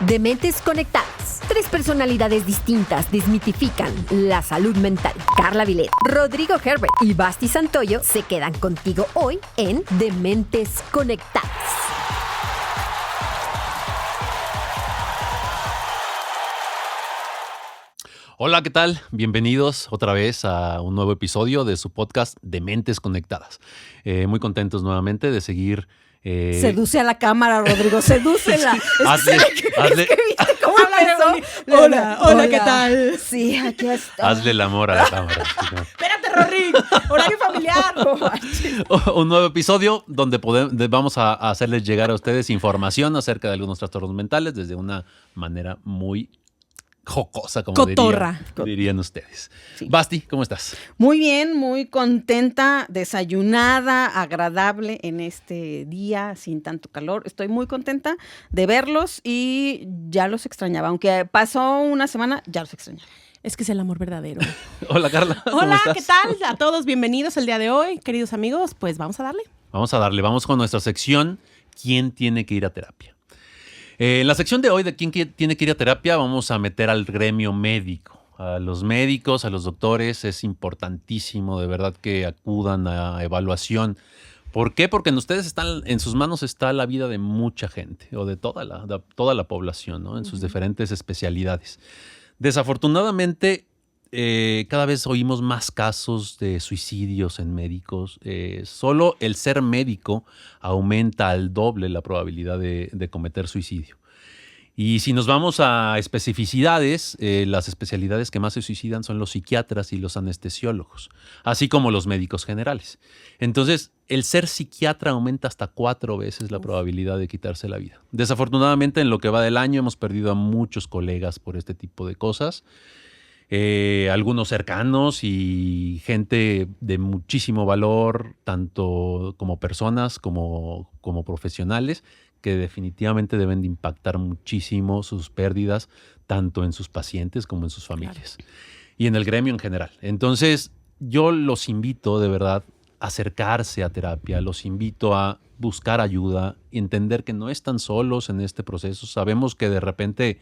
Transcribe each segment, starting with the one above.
Dementes Conectadas. 3 personalidades distintas desmitifican la salud mental. Carla Vilet, Rodrigo Herbert y Basti Santoyo se quedan contigo hoy en Dementes Conectadas. Hola, ¿qué tal? Bienvenidos otra vez a un nuevo episodio de su podcast Dementes Conectadas. Muy contentos nuevamente de seguir... Seduce a la cámara, Rodrigo, sedúcela. Hazle. ¿Viste cómo empezó? Hola, ¿qué tal? Sí, aquí está. Hazle el amor a la cámara. Espérate, Rodrigo, horario familiar. Un nuevo episodio donde vamos a hacerles llegar a ustedes información acerca de algunos trastornos mentales desde una manera muy jocosa, como dirían ustedes. Sí. Basti, ¿cómo estás? Muy bien, muy contenta, desayunada, agradable en este día sin tanto calor. Estoy muy contenta de verlos y ya los extrañaba. Aunque pasó una semana, ya los extrañaba. Es que es el amor verdadero. Hola, Carla. Hola, ¿qué tal? A todos bienvenidos el día de hoy, queridos amigos. Pues vamos a darle. Vamos con nuestra sección ¿Quién tiene que ir a terapia? En la sección de hoy de quién tiene que ir a terapia vamos a meter al gremio médico. A los médicos, a los doctores, es importantísimo de verdad que acudan a evaluación. ¿Por qué? Porque en sus manos está la vida de mucha gente o de toda la población, ¿no? En sus diferentes especialidades. Desafortunadamente, cada vez oímos más casos de suicidios en médicos. Solo el ser médico aumenta al doble la probabilidad de cometer suicidio. Y si nos vamos a especificidades, las especialidades que más se suicidan son los psiquiatras y los anestesiólogos, así como los médicos generales. Entonces, el ser psiquiatra aumenta hasta 4 veces la probabilidad de quitarse la vida. Desafortunadamente, en lo que va del año hemos perdido a muchos colegas por este tipo de cosas. Algunos cercanos y gente de muchísimo valor, tanto como personas como profesionales, que definitivamente deben de impactar muchísimo sus pérdidas, tanto en sus pacientes como en sus familias. Claro. Y en el gremio en general. Entonces, yo los invito de verdad a acercarse a terapia, los invito a buscar ayuda, entender que no están solos en este proceso. Sabemos que de repente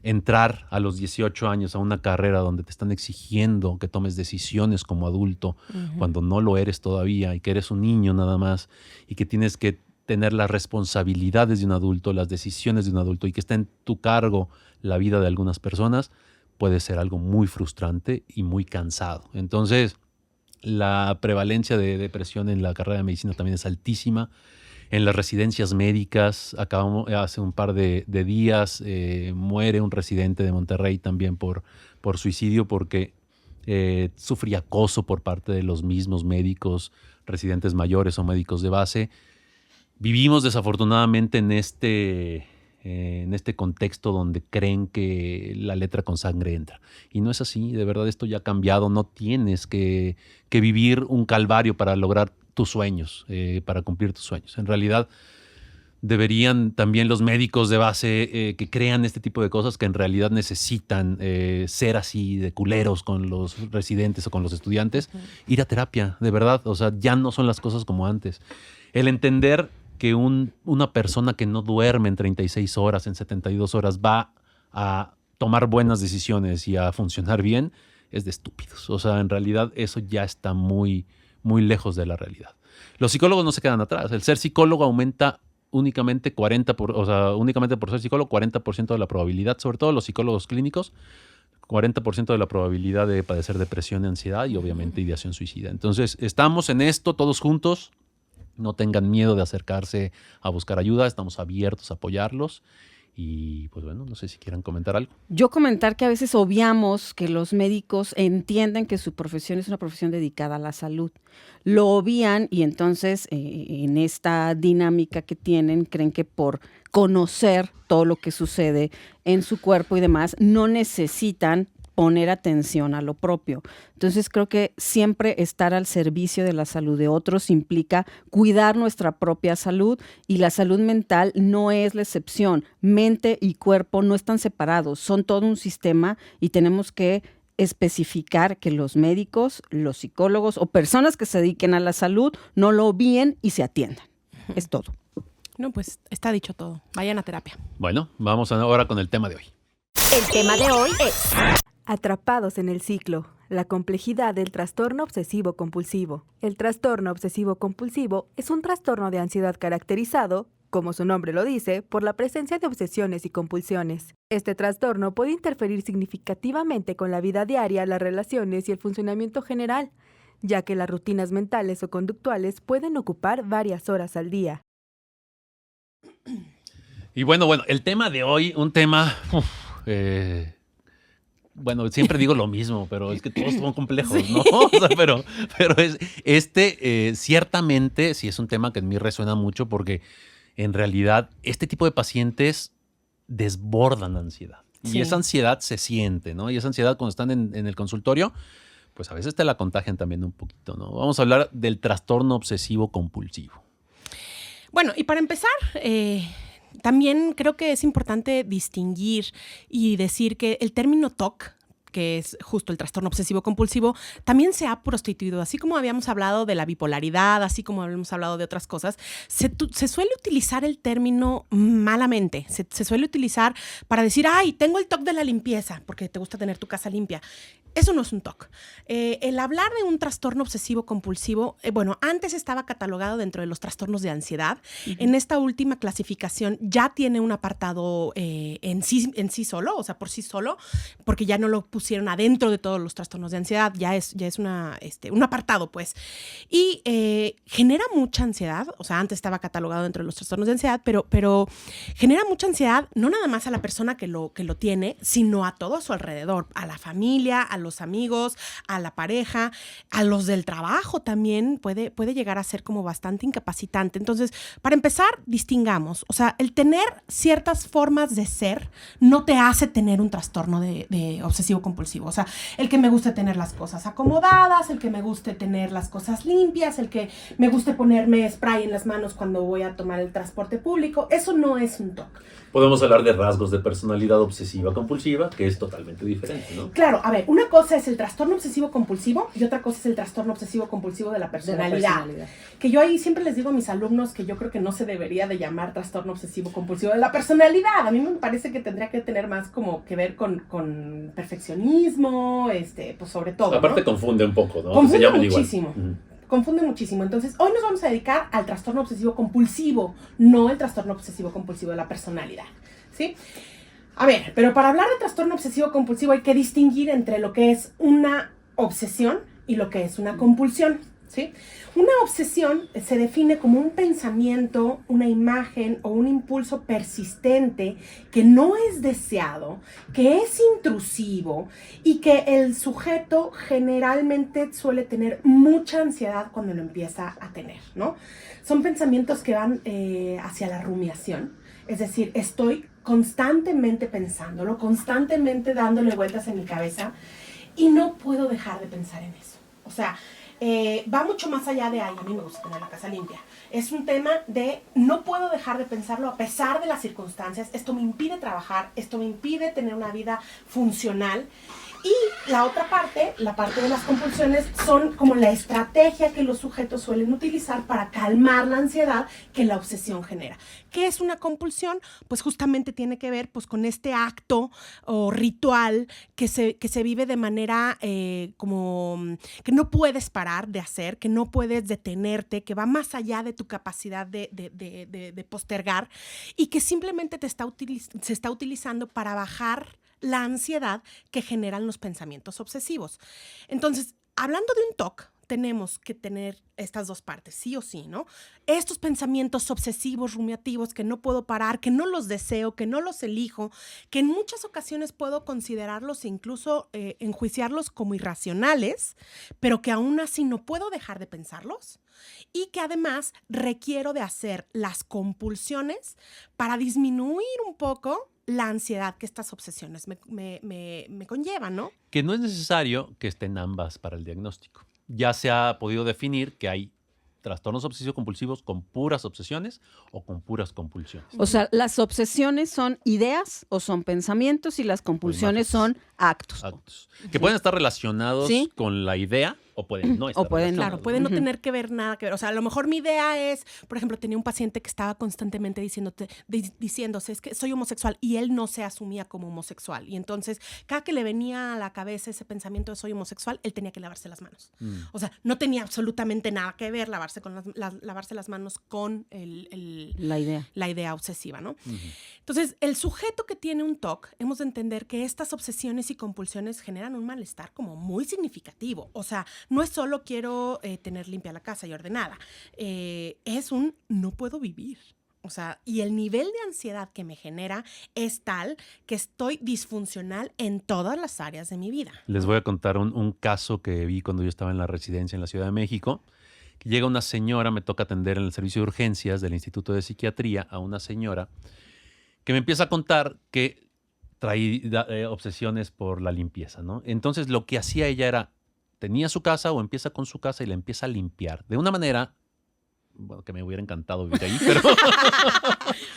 entrar a los 18 años a una carrera donde te están exigiendo que tomes decisiones como adulto, cuando no lo eres todavía y que eres un niño nada más y que tienes que tener las responsabilidades de un adulto, las decisiones de un adulto y que está en tu cargo la vida de algunas personas, puede ser algo muy frustrante y muy cansado. Entonces, la prevalencia de depresión en la carrera de medicina también es altísima. En las residencias médicas, hace un par de días, muere un residente de Monterrey también por suicidio porque sufría acoso por parte de los mismos médicos, residentes mayores o médicos de base. Vivimos desafortunadamente en este contexto donde creen que la letra con sangre entra. Y no es así, de verdad esto ya ha cambiado. No tienes que vivir un calvario para lograr tus sueños, para cumplir tus sueños. En realidad, deberían también los médicos de base que crean este tipo de cosas que en realidad necesitan ser así de culeros con los residentes o con los estudiantes, ir a terapia, de verdad. O sea, ya no son las cosas como antes. El entender que una persona que no duerme en 36 horas, en 72 horas, va a tomar buenas decisiones y a funcionar bien, es de estúpidos. O sea, en realidad eso ya está muy, muy lejos de la realidad. Los psicólogos no se quedan atrás. El ser psicólogo aumenta únicamente por ser psicólogo, 40% de la probabilidad, sobre todo los psicólogos clínicos, 40% de la probabilidad de padecer depresión y ansiedad y obviamente ideación suicida. Entonces, estamos en esto todos juntos. No tengan miedo de acercarse a buscar ayuda. Estamos abiertos a apoyarlos. Y pues bueno, no sé si quieran comentar algo. Yo comentar que a veces obviamos que los médicos entienden que su profesión es una profesión dedicada a la salud. Lo obvian y entonces en esta dinámica que tienen creen que por conocer todo lo que sucede en su cuerpo y demás no necesitan poner atención a lo propio. Entonces creo que siempre estar al servicio de la salud de otros implica cuidar nuestra propia salud y la salud mental no es la excepción. Mente y cuerpo no están separados, son todo un sistema y tenemos que especificar que los médicos, los psicólogos o personas que se dediquen a la salud no lo obvíen y se atiendan. Es todo. No, pues está dicho todo. Vayan a terapia. Bueno, vamos ahora con el tema de hoy. El tema de hoy es Atrapados en el ciclo. La complejidad del trastorno obsesivo-compulsivo. El trastorno obsesivo-compulsivo es un trastorno de ansiedad caracterizado, como su nombre lo dice, por la presencia de obsesiones y compulsiones. Este trastorno puede interferir significativamente con la vida diaria, las relaciones y el funcionamiento general, ya que las rutinas mentales o conductuales pueden ocupar varias horas al día. Y bueno, el tema de hoy, un tema... Bueno, siempre digo lo mismo, pero es que todos son complejos, ¿no? O sea, pero ciertamente sí es un tema que en mí resuena mucho porque en realidad este tipo de pacientes desbordan ansiedad. Sí. Y esa ansiedad se siente, ¿no? Y esa ansiedad cuando están en el consultorio, pues a veces te la contagian también un poquito, ¿no? Vamos a hablar del trastorno obsesivo compulsivo. Bueno, y para empezar, también creo que es importante distinguir y decir que el término TOC, que es justo el trastorno obsesivo compulsivo, también se ha prostituido. Así como habíamos hablado de la bipolaridad, así como habíamos hablado de otras cosas, se suele utilizar el término malamente. Se suele utilizar para decir, ay, tengo el TOC de la limpieza, porque te gusta tener tu casa limpia. Eso no es un TOC. El hablar de un trastorno obsesivo compulsivo, antes estaba catalogado dentro de los trastornos de ansiedad. Uh-huh. En esta última clasificación ya tiene un apartado en sí solo, o sea, por sí solo, porque ya no lo pusieron adentro de todos los trastornos de ansiedad, ya es un apartado, pues. Y genera mucha ansiedad, o sea, antes estaba catalogado dentro de los trastornos de ansiedad, pero genera mucha ansiedad no nada más a la persona que lo tiene, sino a todo a su alrededor, a la familia, a los amigos, a la pareja, a los del trabajo también puede llegar a ser como bastante incapacitante. Entonces, para empezar, distingamos. O sea, el tener ciertas formas de ser no te hace tener un trastorno de obsesivo compulsivo. O sea, el que me guste tener las cosas acomodadas, el que me guste tener las cosas limpias, el que me guste ponerme spray en las manos cuando voy a tomar el transporte público, eso no es un TOC. Podemos hablar de rasgos de personalidad obsesiva compulsiva, que es totalmente diferente, ¿no? Claro, a ver, una cosa es el trastorno obsesivo compulsivo y otra cosa es el trastorno obsesivo compulsivo de la personalidad. Que yo ahí siempre les digo a mis alumnos que yo creo que no se debería de llamar trastorno obsesivo compulsivo de la personalidad. A mí me parece que tendría que tener más como que ver con perfeccionismo, pues sobre todo, aparte, ¿no? Confunde un poco, ¿no? Confunde se llaman muchísimo. Igual. Confunde muchísimo. Entonces, hoy nos vamos a dedicar al trastorno obsesivo compulsivo, no el trastorno obsesivo compulsivo de la personalidad, ¿sí? A ver, pero para hablar de trastorno obsesivo compulsivo hay que distinguir entre lo que es una obsesión y lo que es una compulsión, ¿sí? Una obsesión se define como un pensamiento, una imagen o un impulso persistente que no es deseado, que es intrusivo y que el sujeto generalmente suele tener mucha ansiedad cuando lo empieza a tener, ¿no? Son pensamientos que van hacia la rumiación, es decir, estoy constantemente pensándolo, constantemente dándole vueltas en mi cabeza y no puedo dejar de pensar en eso. O sea, va mucho más allá de, ay, a mí me gusta tener la casa limpia. Es un tema de no puedo dejar de pensarlo a pesar de las circunstancias. Esto me impide trabajar, esto me impide tener una vida funcional. Y la otra parte, la parte de las compulsiones, son como la estrategia que los sujetos suelen utilizar para calmar la ansiedad que la obsesión genera. ¿Qué es una compulsión? Pues justamente tiene que ver pues, con este acto o ritual que se vive de manera como que no puedes parar de hacer, que no puedes detenerte, que va más allá de tu capacidad de postergar y que simplemente se está utilizando para bajar la ansiedad que generan los pensamientos obsesivos. Entonces, hablando de un TOC, tenemos que tener estas dos partes, sí o sí, ¿no? Estos pensamientos obsesivos, rumiativos, que no puedo parar, que no los deseo, que no los elijo, que en muchas ocasiones puedo considerarlos e incluso enjuiciarlos como irracionales, pero que aún así no puedo dejar de pensarlos y que además requiero de hacer las compulsiones para disminuir un poco la ansiedad que estas obsesiones me conllevan, ¿no? Que no es necesario que estén ambas para el diagnóstico. Ya se ha podido definir que hay trastornos obsesivos-compulsivos con puras obsesiones o con puras compulsiones. O sea, las obsesiones son ideas o son pensamientos y las compulsiones son actos. Que pueden estar relacionados ¿Sí? con la idea O pueden no estar O pueden no. relacionados. Claro, puede no Ujú. tener que ver nada que ver. O sea, a lo mejor mi idea es, por ejemplo, tenía un paciente que estaba constantemente diciéndose, es que soy homosexual, y él no se asumía como homosexual. Y entonces, cada que le venía a la cabeza ese pensamiento de soy homosexual, él tenía que lavarse las manos. O sea, no tenía absolutamente nada que ver lavarse las manos con La idea. la idea obsesiva, ¿no? Entonces, el sujeto que tiene un TOC, hemos de entender que estas obsesiones y compulsiones generan un malestar como muy significativo. O sea, no es solo quiero tener limpia la casa y ordenada, es un no puedo vivir. O sea, y el nivel de ansiedad que me genera es tal que estoy disfuncional en todas las áreas de mi vida. Les voy a contar un caso que vi cuando yo estaba en la residencia en la Ciudad de México. Que llega una señora, me toca atender en el servicio de urgencias del Instituto de Psiquiatría a una señora que me empieza a contar que traía obsesiones por la limpieza, ¿no? Entonces lo que hacía ella era, tenía su casa o empieza con su casa y la empieza a limpiar. De una manera, bueno, que me hubiera encantado vivir ahí, pero...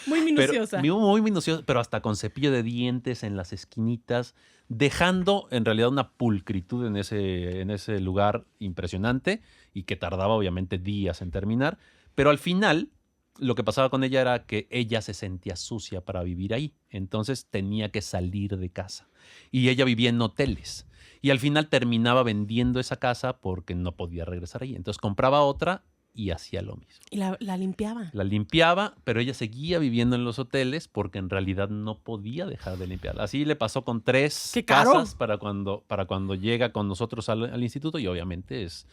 Muy minuciosa. Muy minuciosa, pero hasta con cepillo de dientes en las esquinitas, dejando en realidad una pulcritud en ese lugar impresionante y que tardaba obviamente días en terminar. Pero al final, lo que pasaba con ella era que ella se sentía sucia para vivir ahí. Entonces tenía que salir de casa. Y ella vivía en hoteles. Y al final terminaba vendiendo esa casa porque no podía regresar ahí. Entonces compraba otra y hacía lo mismo. Y la limpiaba. La limpiaba, pero ella seguía viviendo en los hoteles porque en realidad no podía dejar de limpiarla. Así le pasó con 3 ¡Qué caro! casas para cuando llega con nosotros al instituto, y obviamente es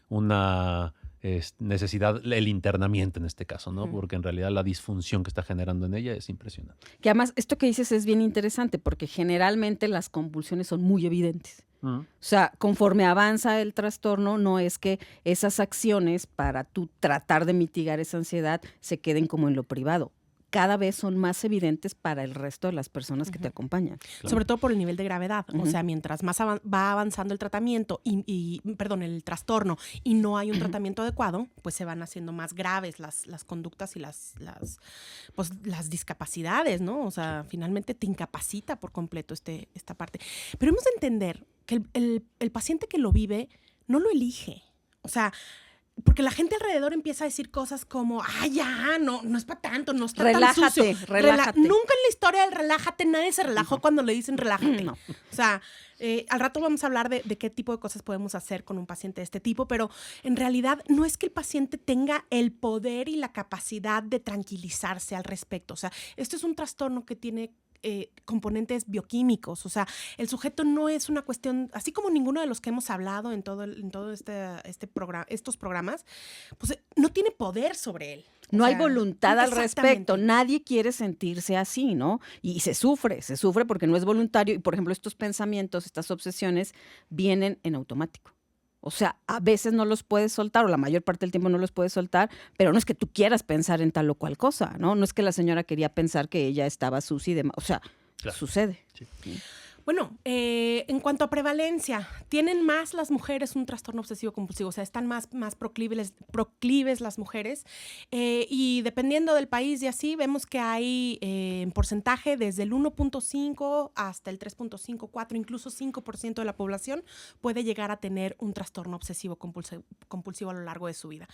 una necesidad, el internamiento en este caso, ¿no? Porque en realidad la disfunción que está generando en ella es impresionante. Que además, esto que dices es bien interesante porque generalmente las convulsiones son muy evidentes. O sea, conforme avanza el trastorno, no es que esas acciones para tú tratar de mitigar esa ansiedad se queden como en lo privado. Cada vez son más evidentes para el resto de las personas que te acompañan. Claro. Sobre todo por el nivel de gravedad. O Ujú. sea, mientras más va avanzando el tratamiento perdón, el trastorno y no hay un tratamiento adecuado, pues se van haciendo más graves las conductas y las discapacidades, ¿no? O sea, finalmente te incapacita por completo esta parte. Pero hemos de entender que el paciente que lo vive no lo elige. O sea, porque la gente alrededor empieza a decir cosas como, ya, no es para tanto, no está Relájate, tan sucio. relájate. Nunca en la historia del relájate nadie se relajó cuando le dicen relájate. No. O sea, al rato vamos a hablar de qué tipo de cosas podemos hacer con un paciente de este tipo, pero en realidad no es que el paciente tenga el poder y la capacidad de tranquilizarse al respecto. O sea, esto es un trastorno que tiene componentes bioquímicos. O sea, el sujeto no es una cuestión, así como ninguno de los que hemos hablado en todo estos programas, pues no tiene poder sobre él. O No hay sea, voluntad al respecto. exactamente. Nadie quiere sentirse así, ¿no? Y se sufre porque no es voluntario. Y, por ejemplo, estos pensamientos, estas obsesiones, vienen en automático. O sea, a veces no los puedes soltar, o la mayor parte del tiempo no los puedes soltar, pero no es que tú quieras pensar en tal o cual cosa, ¿no? No es que la señora quería pensar que ella estaba sucia y demás. O sea, Claro. sucede. Sí. Bueno, en cuanto a prevalencia, tienen más las mujeres un trastorno obsesivo compulsivo, o sea, están más proclives las mujeres, y dependiendo del país y así, vemos que hay en porcentaje desde el 1.5 hasta el 3.5, 4, incluso 5% de la población puede llegar a tener un trastorno obsesivo compulsivo a lo largo de su vida.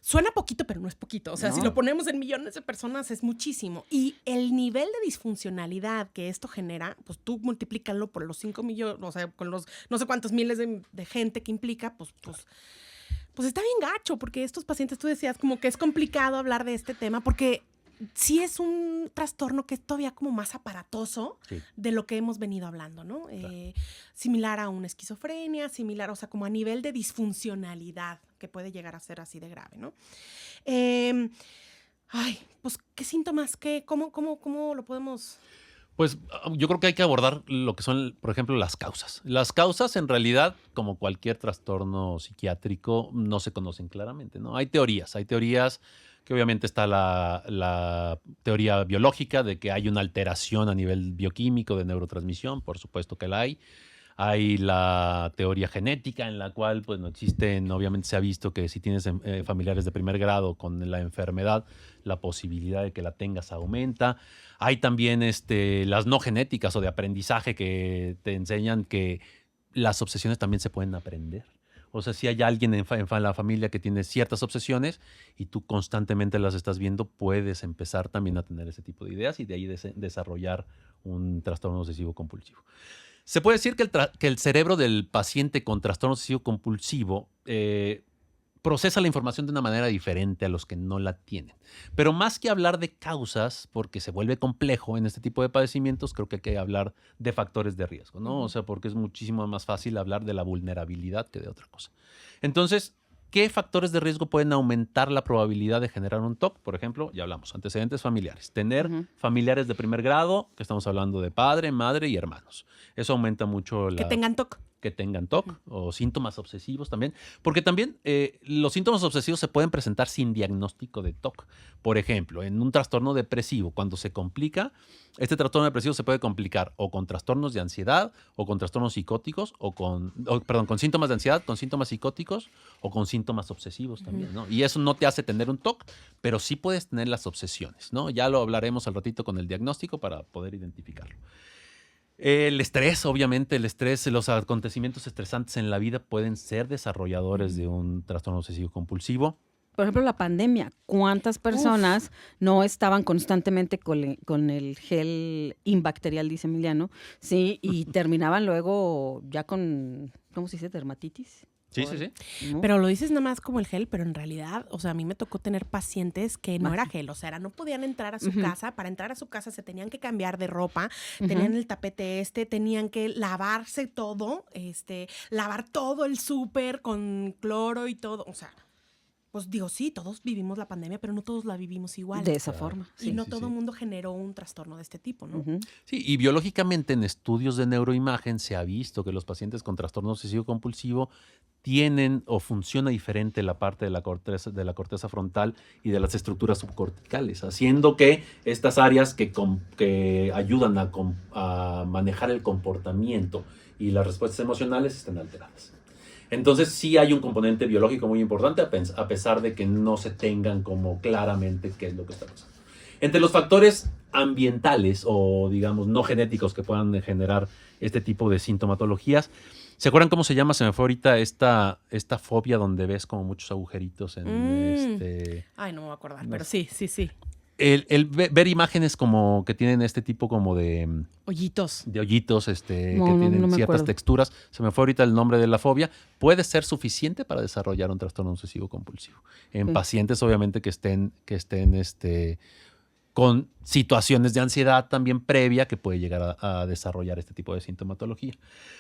Suena poquito, pero no es poquito. O sea, No. si lo ponemos en millones de personas es muchísimo. Y el nivel de disfuncionalidad que esto genera, pues tú multiplícalo por los 5 millones, o sea, con los no sé cuántos miles de gente que implica, pues está bien gacho, porque estos pacientes, tú decías, como que es complicado hablar de este tema, porque sí es un trastorno que es todavía como más aparatoso Sí. de lo que hemos venido hablando, ¿no? Similar a una esquizofrenia, o sea, como a nivel de disfuncionalidad, que puede llegar a ser así de grave, ¿no? Pues, ¿qué síntomas? ¿Cómo lo podemos...? Pues yo creo que hay que abordar lo que son, por ejemplo, las causas. Las causas, en realidad, como cualquier trastorno psiquiátrico, no se conocen claramente, ¿no? Hay teorías que obviamente está la teoría biológica de que hay una alteración a nivel bioquímico de neurotransmisión, por supuesto que la hay. Hay la teoría genética en la cual pues no existen, obviamente se ha visto que si tienes familiares de primer grado con la enfermedad, la posibilidad de que la tengas aumenta. Hay también las no genéticas o de aprendizaje que te enseñan que las obsesiones también se pueden aprender. O sea, si hay alguien en la familia que tiene ciertas obsesiones y tú constantemente las estás viendo, puedes empezar también a tener ese tipo de ideas y de ahí desarrollar un trastorno obsesivo compulsivo. Se puede decir que el cerebro del paciente con trastorno obsesivo compulsivo procesa la información de una manera diferente a los que no la tienen. Pero más que hablar de causas, porque se vuelve complejo en este tipo de padecimientos, creo que hay que hablar de factores de riesgo, ¿no? O sea, porque es muchísimo más fácil hablar de la vulnerabilidad que de otra cosa. Entonces, ¿qué factores de riesgo pueden aumentar la probabilidad de generar un TOC? Por ejemplo, ya hablamos, antecedentes familiares. Tener familiares de primer grado, que estamos hablando de padre, madre y hermanos. Eso aumenta mucho Que tengan TOC. que tengan TOC o síntomas obsesivos también, porque también los síntomas obsesivos se pueden presentar sin diagnóstico de TOC. Por ejemplo, en un trastorno depresivo, cuando se complica, este trastorno depresivo se puede complicar o con trastornos de ansiedad o con trastornos psicóticos con síntomas de ansiedad, con síntomas psicóticos o con síntomas obsesivos también, ¿no? Y eso no te hace tener un TOC, pero sí puedes tener las obsesiones, ¿no? Ya lo hablaremos al ratito con el diagnóstico para poder identificarlo. El estrés, obviamente, los acontecimientos estresantes en la vida pueden ser desarrolladores de un trastorno obsesivo compulsivo. Por ejemplo, la pandemia. ¿Cuántas personas no estaban constantemente con el gel antibacterial, dice Emiliano? Sí, y terminaban luego ya con, ¿cómo se dice? Dermatitis. Sí, sí, sí. ¿No? Pero lo dices nada más como el gel, pero en realidad, o sea, a mí me tocó tener pacientes que no era gel, o sea, no podían entrar a su casa. Para entrar a su casa se tenían que cambiar de ropa, tenían el tapete tenían que lavarse todo, lavar todo el súper con cloro y todo, o sea, pues digo, sí, todos vivimos la pandemia, pero no todos la vivimos igual. De esa forma. Y Sí. no todo el mundo generó un trastorno de este tipo, ¿no? Sí, y biológicamente en estudios de neuroimagen se ha visto que los pacientes con trastorno obsesivo compulsivo tienen o funciona diferente la parte de la corteza frontal y de las estructuras subcorticales, haciendo que estas áreas que ayudan a manejar el comportamiento y las respuestas emocionales estén alteradas. Entonces sí hay un componente biológico muy importante, a pesar de que no se tengan como claramente qué es lo que está pasando. Entre los factores ambientales o, digamos, no genéticos que puedan generar este tipo de sintomatologías, ¿se acuerdan cómo se llama? Se me fue ahorita esta fobia donde ves como muchos agujeritos en Ay, no me voy a acordar, No pero sé. sí. El ver imágenes como que tienen este tipo como de Hoyitos. hoyitos que No tienen me ciertas acuerdo. texturas. Se me fue ahorita el nombre de la fobia. Puede ser suficiente para desarrollar un trastorno obsesivo compulsivo. En Sí. pacientes, obviamente, que estén con situaciones de ansiedad también previa que puede llegar a desarrollar este tipo de sintomatología.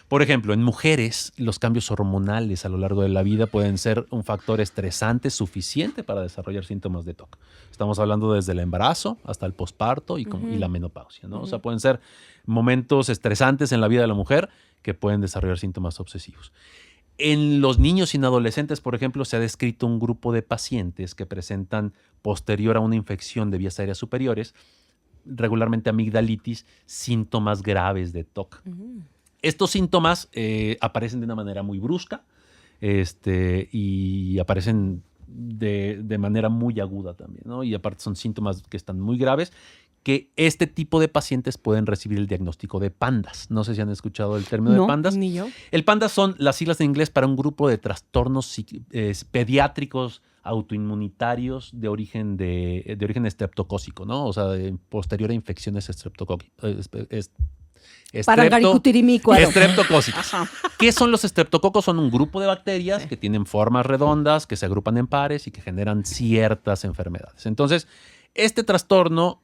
Por ejemplo, en mujeres, los cambios hormonales a lo largo de la vida pueden ser un factor estresante suficiente para desarrollar síntomas de TOC. Estamos hablando desde el embarazo hasta el posparto y la menopausia, ¿no? O sea, pueden ser momentos estresantes en la vida de la mujer que pueden desarrollar síntomas obsesivos. En los niños y en adolescentes, por ejemplo, se ha descrito un grupo de pacientes que presentan, posterior a una infección de vías aéreas superiores, regularmente amigdalitis, síntomas graves de TOC. Estos síntomas aparecen de una manera muy brusca y aparecen de manera muy aguda también, ¿no? Y aparte son síntomas que están muy graves, que este tipo de pacientes pueden recibir el diagnóstico de PANDAS. No sé si han escuchado el término de PANDAS. Ni yo. El PANDAS son las siglas en inglés para un grupo de trastornos pediátricos autoinmunitarios de origen estreptocócico, ¿no? O sea, posterior a infecciones estreptocócicas. ¿Qué son los estreptococos? Son un grupo de bacterias que tienen formas redondas, que se agrupan en pares y que generan ciertas enfermedades. Entonces, este trastorno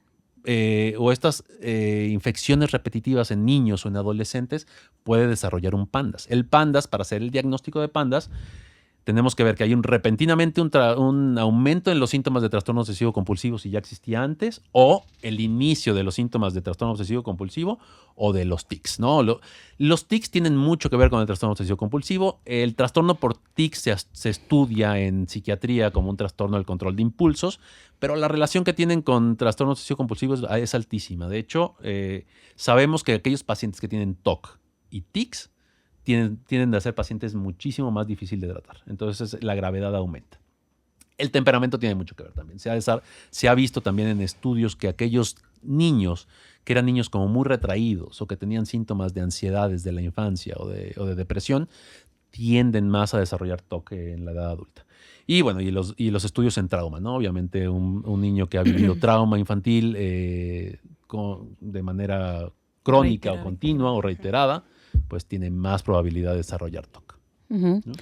o estas infecciones repetitivas en niños o en adolescentes puede desarrollar un PANDAS. El PANDAS, para hacer el diagnóstico de PANDAS, tenemos que ver que hay repentinamente un aumento en los síntomas de trastorno obsesivo compulsivo si ya existía antes, o el inicio de los síntomas de trastorno obsesivo compulsivo o de los tics, ¿no? Los tics tienen mucho que ver con el trastorno obsesivo compulsivo. El trastorno por tics se estudia en psiquiatría como un trastorno del control de impulsos, pero la relación que tienen con trastorno obsesivo compulsivo es altísima. De hecho, sabemos que aquellos pacientes que tienen TOC y tics tienden a ser pacientes muchísimo más difíciles de tratar. Entonces la gravedad aumenta. El temperamento tiene mucho que ver también. Se ha visto también en estudios que aquellos niños que eran niños como muy retraídos o que tenían síntomas de ansiedad desde la infancia o de depresión, tienden más a desarrollar TOC en la edad adulta. Y bueno, y los estudios en trauma, ¿no? Obviamente un niño que ha vivido trauma infantil de manera crónica o continua o reiterada, pues tiene más probabilidad de desarrollar TOC. Ujú. ¿No?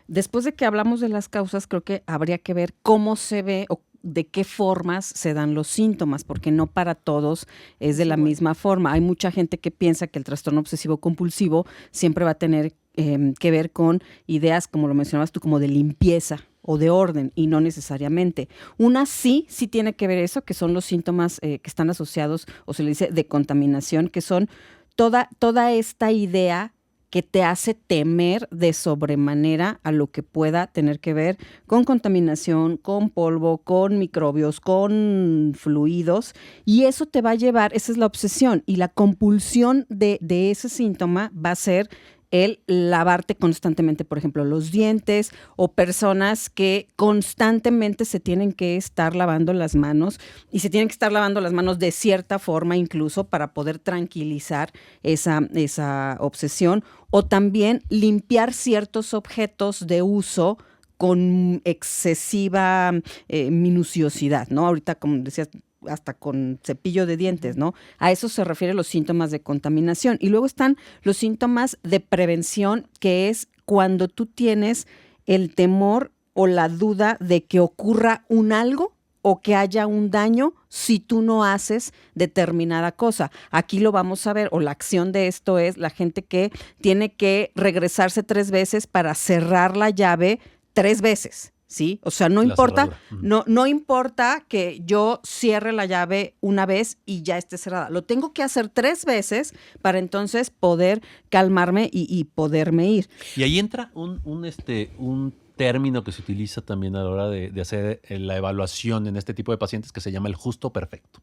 Después de que hablamos de las causas, creo que habría que ver cómo se ve o de qué formas se dan los síntomas, porque no para todos es de la misma forma. Hay mucha gente que piensa que el trastorno obsesivo compulsivo siempre va a tener que ver con ideas, como lo mencionabas tú, como de limpieza o de orden, y no necesariamente. Una sí tiene que ver eso, que son los síntomas que están asociados, o se le dice de contaminación, que son toda esta idea que te hace temer de sobremanera a lo que pueda tener que ver con contaminación, con polvo, con microbios, con fluidos, y eso te va a llevar, esa es la obsesión, y la compulsión de ese síntoma va a ser el lavarte constantemente, por ejemplo, los dientes, o personas que constantemente se tienen que estar lavando las manos, y se tienen que estar lavando las manos de cierta forma incluso para poder tranquilizar esa obsesión, o también limpiar ciertos objetos de uso con excesiva minuciosidad, ¿no? Ahorita, como decías, hasta con cepillo de dientes, ¿no? A eso se refieren los síntomas de contaminación. Y luego están los síntomas de prevención, que es cuando tú tienes el temor o la duda de que ocurra un algo o que haya un daño si tú no haces determinada cosa. Aquí lo vamos a ver, o la acción de esto es la gente que tiene que regresarse 3 veces para cerrar la llave 3 veces. ¿Sí? O sea, no importa, no importa que yo cierre la llave una vez y ya esté cerrada. Lo tengo que hacer 3 veces para entonces poder calmarme y poderme ir. Y ahí entra un término que se utiliza también a la hora de hacer la evaluación en este tipo de pacientes, que se llama el justo perfecto.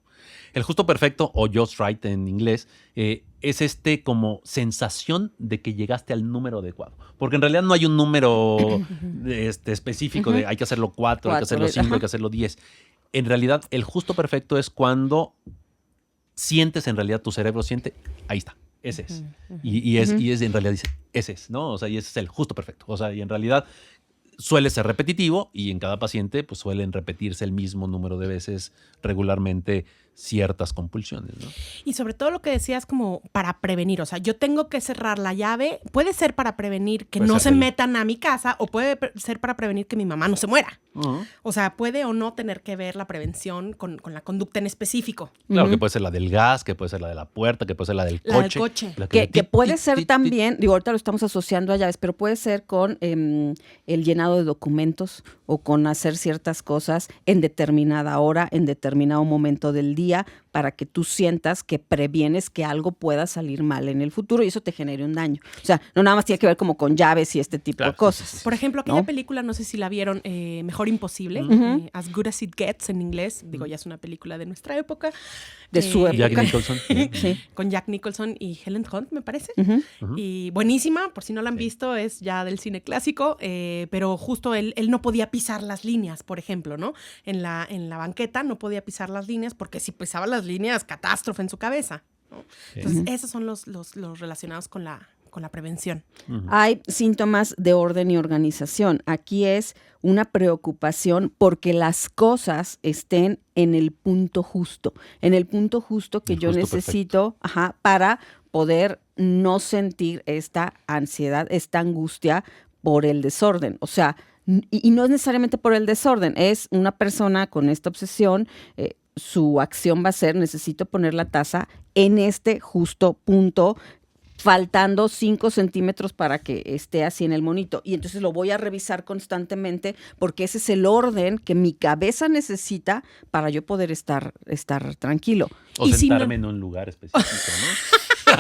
El justo perfecto, o just right en inglés, es como sensación de que llegaste al número adecuado. Porque en realidad no hay un número específico de hay que hacerlo 4, hay que hacerlo 5, hay que hacerlo 10. En realidad, el justo perfecto es cuando sientes, en realidad tu cerebro siente, ahí está, ese es. Y es en realidad dice, ese es, ¿no? O sea, y ese es el justo perfecto. O sea, y en realidad suele ser repetitivo, y en cada paciente pues suelen repetirse el mismo número de veces regularmente ciertas compulsiones, ¿no? Y sobre todo lo que decías, como para prevenir, o sea, yo tengo que cerrar la llave, puede ser para prevenir que no se metan a mi casa, o puede ser para prevenir que mi mamá no se muera. O sea, puede o no tener que ver la prevención con la conducta en específico. Claro, que puede ser la del gas, que puede ser la de la puerta, que puede ser la del coche. Que puede ser también, digo, ahorita lo estamos asociando a llaves, pero puede ser con el llenado de documentos, o con hacer ciertas cosas en determinada hora, en determinado momento del día, para que tú sientas que previenes que algo pueda salir mal en el futuro y eso te genere un daño. O sea, no nada más tiene que ver como con llaves y este tipo de cosas. Sí. Por ejemplo, aquella película, no sé si la vieron, Mejor Imposible, As Good As It Gets en inglés. Digo, ya es una película de nuestra época. De su época. Jack Nicholson. Sí. Con Jack Nicholson y Helen Hunt, me parece. Y buenísima, por si no la han visto, es ya del cine clásico, pero justo él no podía pisar las líneas, por ejemplo, ¿no? En la banqueta no podía pisar las líneas, porque si pisaba las líneas, catástrofe en su cabeza, ¿no? Entonces, esos son los relacionados con la prevención. Hay síntomas de orden y organización. Aquí es una preocupación porque las cosas estén en el punto justo que yo necesito para poder no sentir esta ansiedad, esta angustia por el desorden. O sea, y no es necesariamente por el desorden, es una persona con esta obsesión, su acción va a ser, necesito poner la taza en este justo punto, faltando 5 centímetros para que esté así en el monito. Y entonces lo voy a revisar constantemente porque ese es el orden que mi cabeza necesita para yo poder estar tranquilo. O sentarme en un lugar específico, ¿no?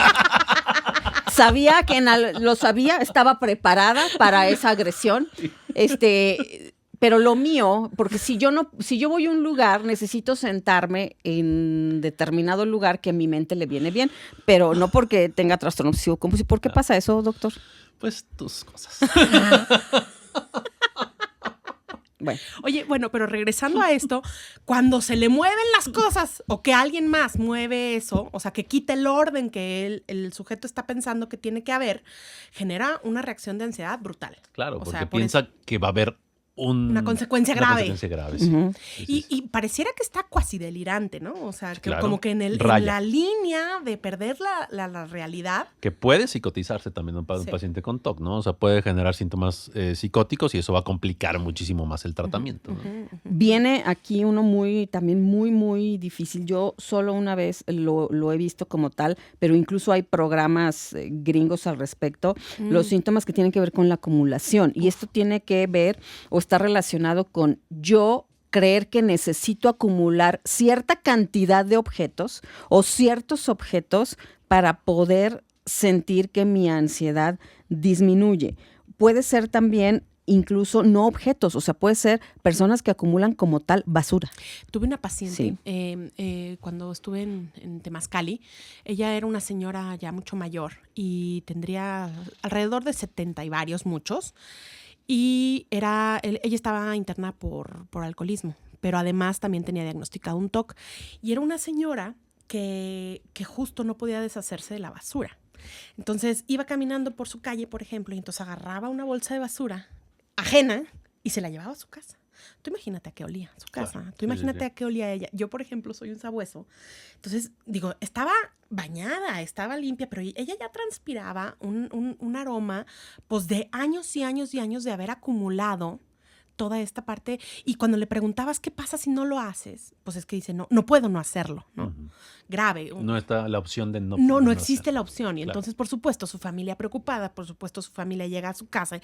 Sabía que estaba preparada para esa agresión. Pero lo mío, porque si yo voy a un lugar, necesito sentarme en determinado lugar que a mi mente le viene bien, pero no porque tenga trastorno obsesivo compulsivo. ¿Por qué pasa eso, doctor? Pues tus cosas. Bueno. Oye, bueno, pero regresando a esto, cuando se le mueven las cosas o que alguien más mueve eso, o sea, que quita el orden que el sujeto está pensando que tiene que haber, genera una reacción de ansiedad brutal. Claro, O porque sea, por piensa que va a haber una consecuencia grave. Consecuencia grave, sí. Ujú. Y pareciera que está cuasi delirante, ¿no? O sea, que Claro. como que en Raya. la línea de perder la realidad. Que puede psicotizarse también un Sí. paciente con TOC, ¿no? O sea, puede generar síntomas psicóticos y eso va a complicar muchísimo más el tratamiento, ¿no? Viene aquí uno también muy difícil. Yo solo una vez lo he visto como tal, pero incluso hay programas gringos al respecto. Los síntomas que tienen que ver con la acumulación. Y esto tiene que ver o está relacionado con yo creer que necesito acumular cierta cantidad de objetos o ciertos objetos para poder sentir que mi ansiedad disminuye. Puede ser también incluso no objetos, o sea, puede ser personas que acumulan como tal basura. Tuve una paciente Sí. cuando estuve en Temazcali. Ella era una señora ya mucho mayor y tendría alrededor de 70 y varios, muchos. Y ella estaba interna por alcoholismo, pero además también tenía diagnosticado un TOC. Y era una señora que justo no podía deshacerse de la basura. Entonces iba caminando por su calle, por ejemplo, y entonces agarraba una bolsa de basura ajena y se la llevaba a su casa. Tú imagínate a qué olía su casa. Claro. Tú imagínate Sí. a qué olía ella. Yo, por ejemplo, soy un sabueso. Entonces, digo, estaba bañada, estaba limpia, pero ella ya transpiraba un aroma, pues, de años y años y años de haber acumulado toda esta parte. Y cuando le preguntabas qué pasa si no lo haces, pues es que dice, no puedo no hacerlo, ¿no? Ujú. Grave. No está la opción de no. No existe la opción. Y Claro. entonces, por supuesto, su familia preocupada, por supuesto, su familia llega a su casa.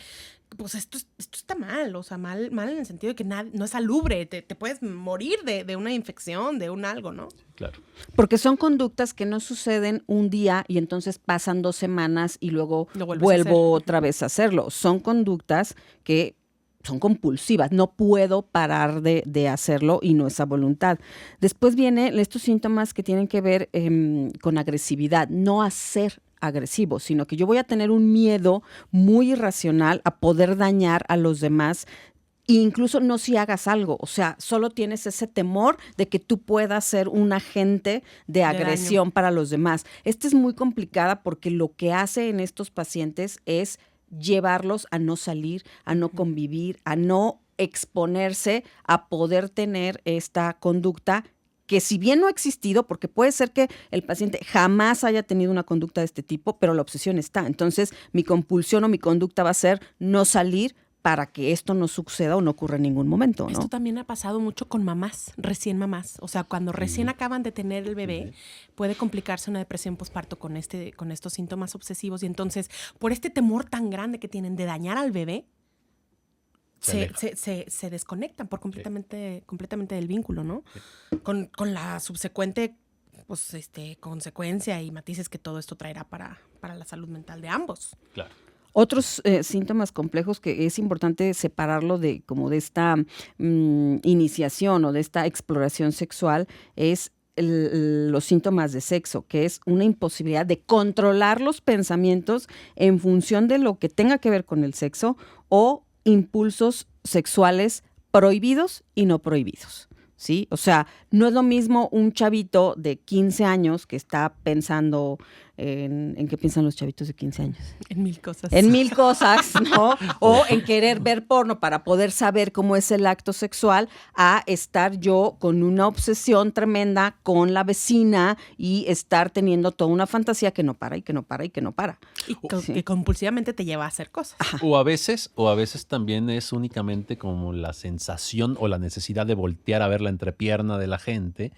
Pues esto está mal, o sea, mal en el sentido de que no es salubre, te puedes morir de una infección, de un algo, ¿no? Claro. Porque son conductas que no suceden un día y entonces pasan 2 semanas y luego Lo vuelves a vuelvo hacer. otra vez a hacerlo. Son conductas que son compulsivas, no puedo parar de hacerlo y no es a voluntad. Después vienen estos síntomas que tienen que ver con agresividad, no a ser agresivo, sino que yo voy a tener un miedo muy irracional a poder dañar a los demás. E incluso no si hagas algo, o sea, solo tienes ese temor de que tú puedas ser un agente de agresión para los demás. Esta es muy complicada porque lo que hace en estos pacientes es llevarlos a no salir, a no convivir, a no exponerse, a poder tener esta conducta que si bien no ha existido, porque puede ser que el paciente jamás haya tenido una conducta de este tipo, pero la obsesión está. Entonces, mi compulsión o mi conducta va a ser no salir para que esto no suceda o no ocurra en ningún momento, ¿no? Esto también ha pasado mucho con mamás, recién mamás. O sea, cuando recién acaban de tener el bebé, puede complicarse una depresión posparto con estos síntomas obsesivos. Y entonces, por este temor tan grande que tienen de dañar al bebé, se desconectan por completamente del vínculo, ¿no? Con la subsecuente pues, consecuencia y matices que todo esto traerá para la salud mental de ambos. Claro. Otros síntomas complejos que es importante separarlo de esta iniciación o de esta exploración sexual es los síntomas de sexo, que es una imposibilidad de controlar los pensamientos en función de lo que tenga que ver con el sexo o impulsos sexuales prohibidos y no prohibidos. ¿Sí? O sea, no es lo mismo un chavito de 15 años que está pensando en qué piensan los chavitos de 15 años. En mil cosas. En mil cosas, ¿no? O en querer ver porno para poder saber cómo es el acto sexual, a estar yo con una obsesión tremenda con la vecina y estar teniendo toda una fantasía que no para y que no para y que no para. Y Sí. que compulsivamente te lleva a hacer cosas. O a veces también es únicamente como la sensación o la necesidad de voltear a ver la entrepierna de la gente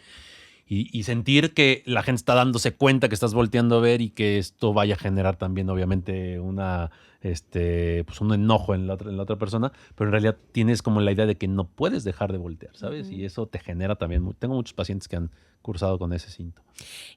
y sentir que la gente está dándose cuenta que estás volteando a ver y que esto vaya a generar también obviamente pues un enojo en la otra persona, pero en realidad tienes como la idea de que no puedes dejar de voltear, ¿sabes? Y eso te genera también, tengo muchos pacientes que han cursado con ese síntoma.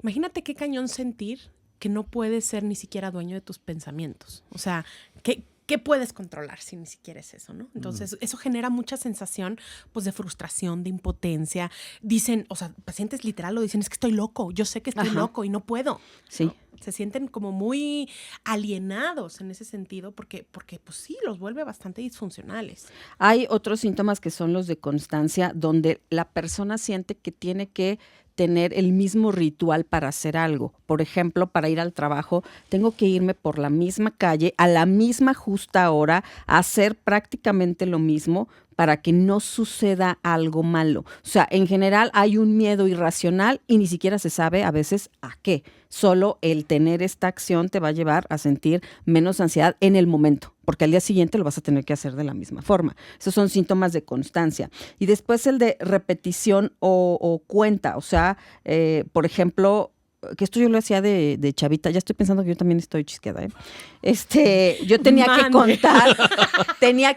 Imagínate qué cañón sentir que no puedes ser ni siquiera dueño de tus pensamientos. O sea, ¿qué puedes controlar si ni siquiera es eso, no? Entonces, eso genera mucha sensación, pues, de frustración, de impotencia. Dicen, o sea, pacientes literal lo dicen, es que estoy loco, yo sé que estoy Ajá. loco y no puedo. Sí. Se sienten como muy alienados en ese sentido porque pues sí, los vuelve bastante disfuncionales. Hay otros síntomas que son los de constancia, donde la persona siente que tiene que tener el mismo ritual para hacer algo. Por ejemplo, para ir al trabajo, tengo que irme por la misma calle, a la misma justa hora, a hacer prácticamente lo mismo para que no suceda algo malo. O sea, en general hay un miedo irracional y ni siquiera se sabe a veces a qué. Solo el tener esta acción te va a llevar a sentir menos ansiedad en el momento, porque al día siguiente lo vas a tener que hacer de la misma forma. Esos son síntomas de constancia. Y después el de repetición o cuenta. O sea, por ejemplo, que esto yo lo hacía de chavita, ya estoy pensando que yo también estoy chisqueada, yo tenía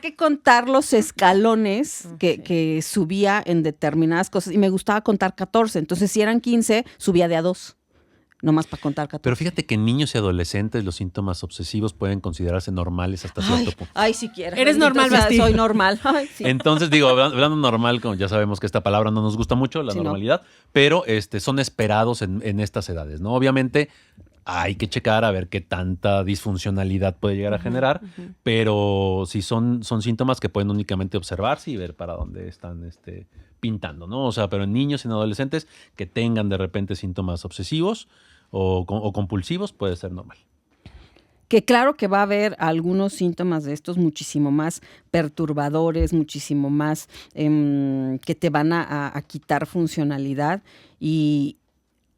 que contar los escalones que subía en determinadas cosas y me gustaba contar 14, entonces si eran 15, subía de a 2. Nomás para contar 14. Pero fíjate que en niños y adolescentes los síntomas obsesivos pueden considerarse normales hasta cierto punto. Ay, siquiera. Eres normal, Basti. Soy normal. Ay, sí. Entonces, digo, hablando normal, como ya sabemos que esta palabra no nos gusta mucho, la normalidad, pero son esperados en estas edades, ¿no? Obviamente hay que checar a ver qué tanta disfuncionalidad puede llegar a generar, pero sí son síntomas que pueden únicamente observarse y ver para dónde están pintando, ¿no? O sea, pero en niños y en adolescentes que tengan de repente síntomas obsesivos o compulsivos puede ser normal. Que claro que va a haber algunos síntomas de estos muchísimo más perturbadores, muchísimo más que te van a quitar funcionalidad, y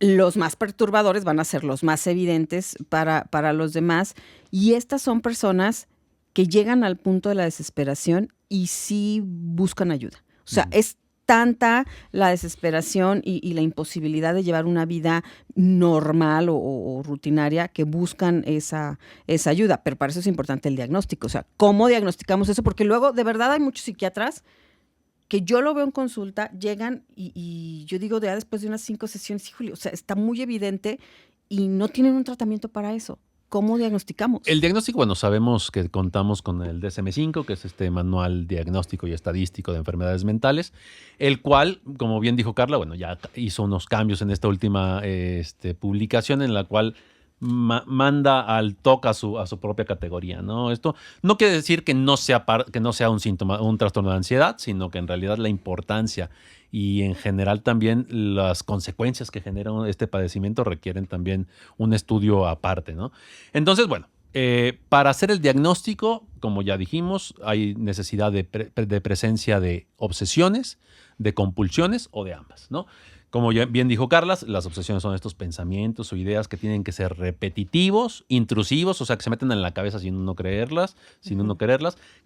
los más perturbadores van a ser los más evidentes para los demás. Y estas son personas que llegan al punto de la desesperación y sí buscan ayuda. O sea, es tanta la desesperación y la imposibilidad de llevar una vida normal o rutinaria que buscan esa ayuda. Pero para eso es importante el diagnóstico. O sea, ¿cómo diagnosticamos eso? Porque luego, de verdad, hay muchos psiquiatras que yo lo veo en consulta, llegan y yo digo, ya después de unas 5 sesiones, híjole, o sea, está muy evidente y no tienen un tratamiento para eso. ¿Cómo diagnosticamos? El diagnóstico, bueno, sabemos que contamos con el DSM-5, que es este manual diagnóstico y estadístico de enfermedades mentales, el cual, como bien dijo Carla, bueno, ya hizo unos cambios en esta última publicación en la cual manda al TOC a su propia categoría, ¿no? Esto no quiere decir que no sea un síntoma, un trastorno de ansiedad, sino que en realidad la importancia y en general también las consecuencias que genera este padecimiento requieren también un estudio aparte, ¿no? Entonces, bueno, para hacer el diagnóstico, como ya dijimos, hay necesidad de presencia de obsesiones, de compulsiones o de ambas, ¿no? Como ya bien dijo Carla, las obsesiones son estos pensamientos o ideas que tienen que ser repetitivos, intrusivos, o sea, que se meten en la cabeza sin uno quererlas,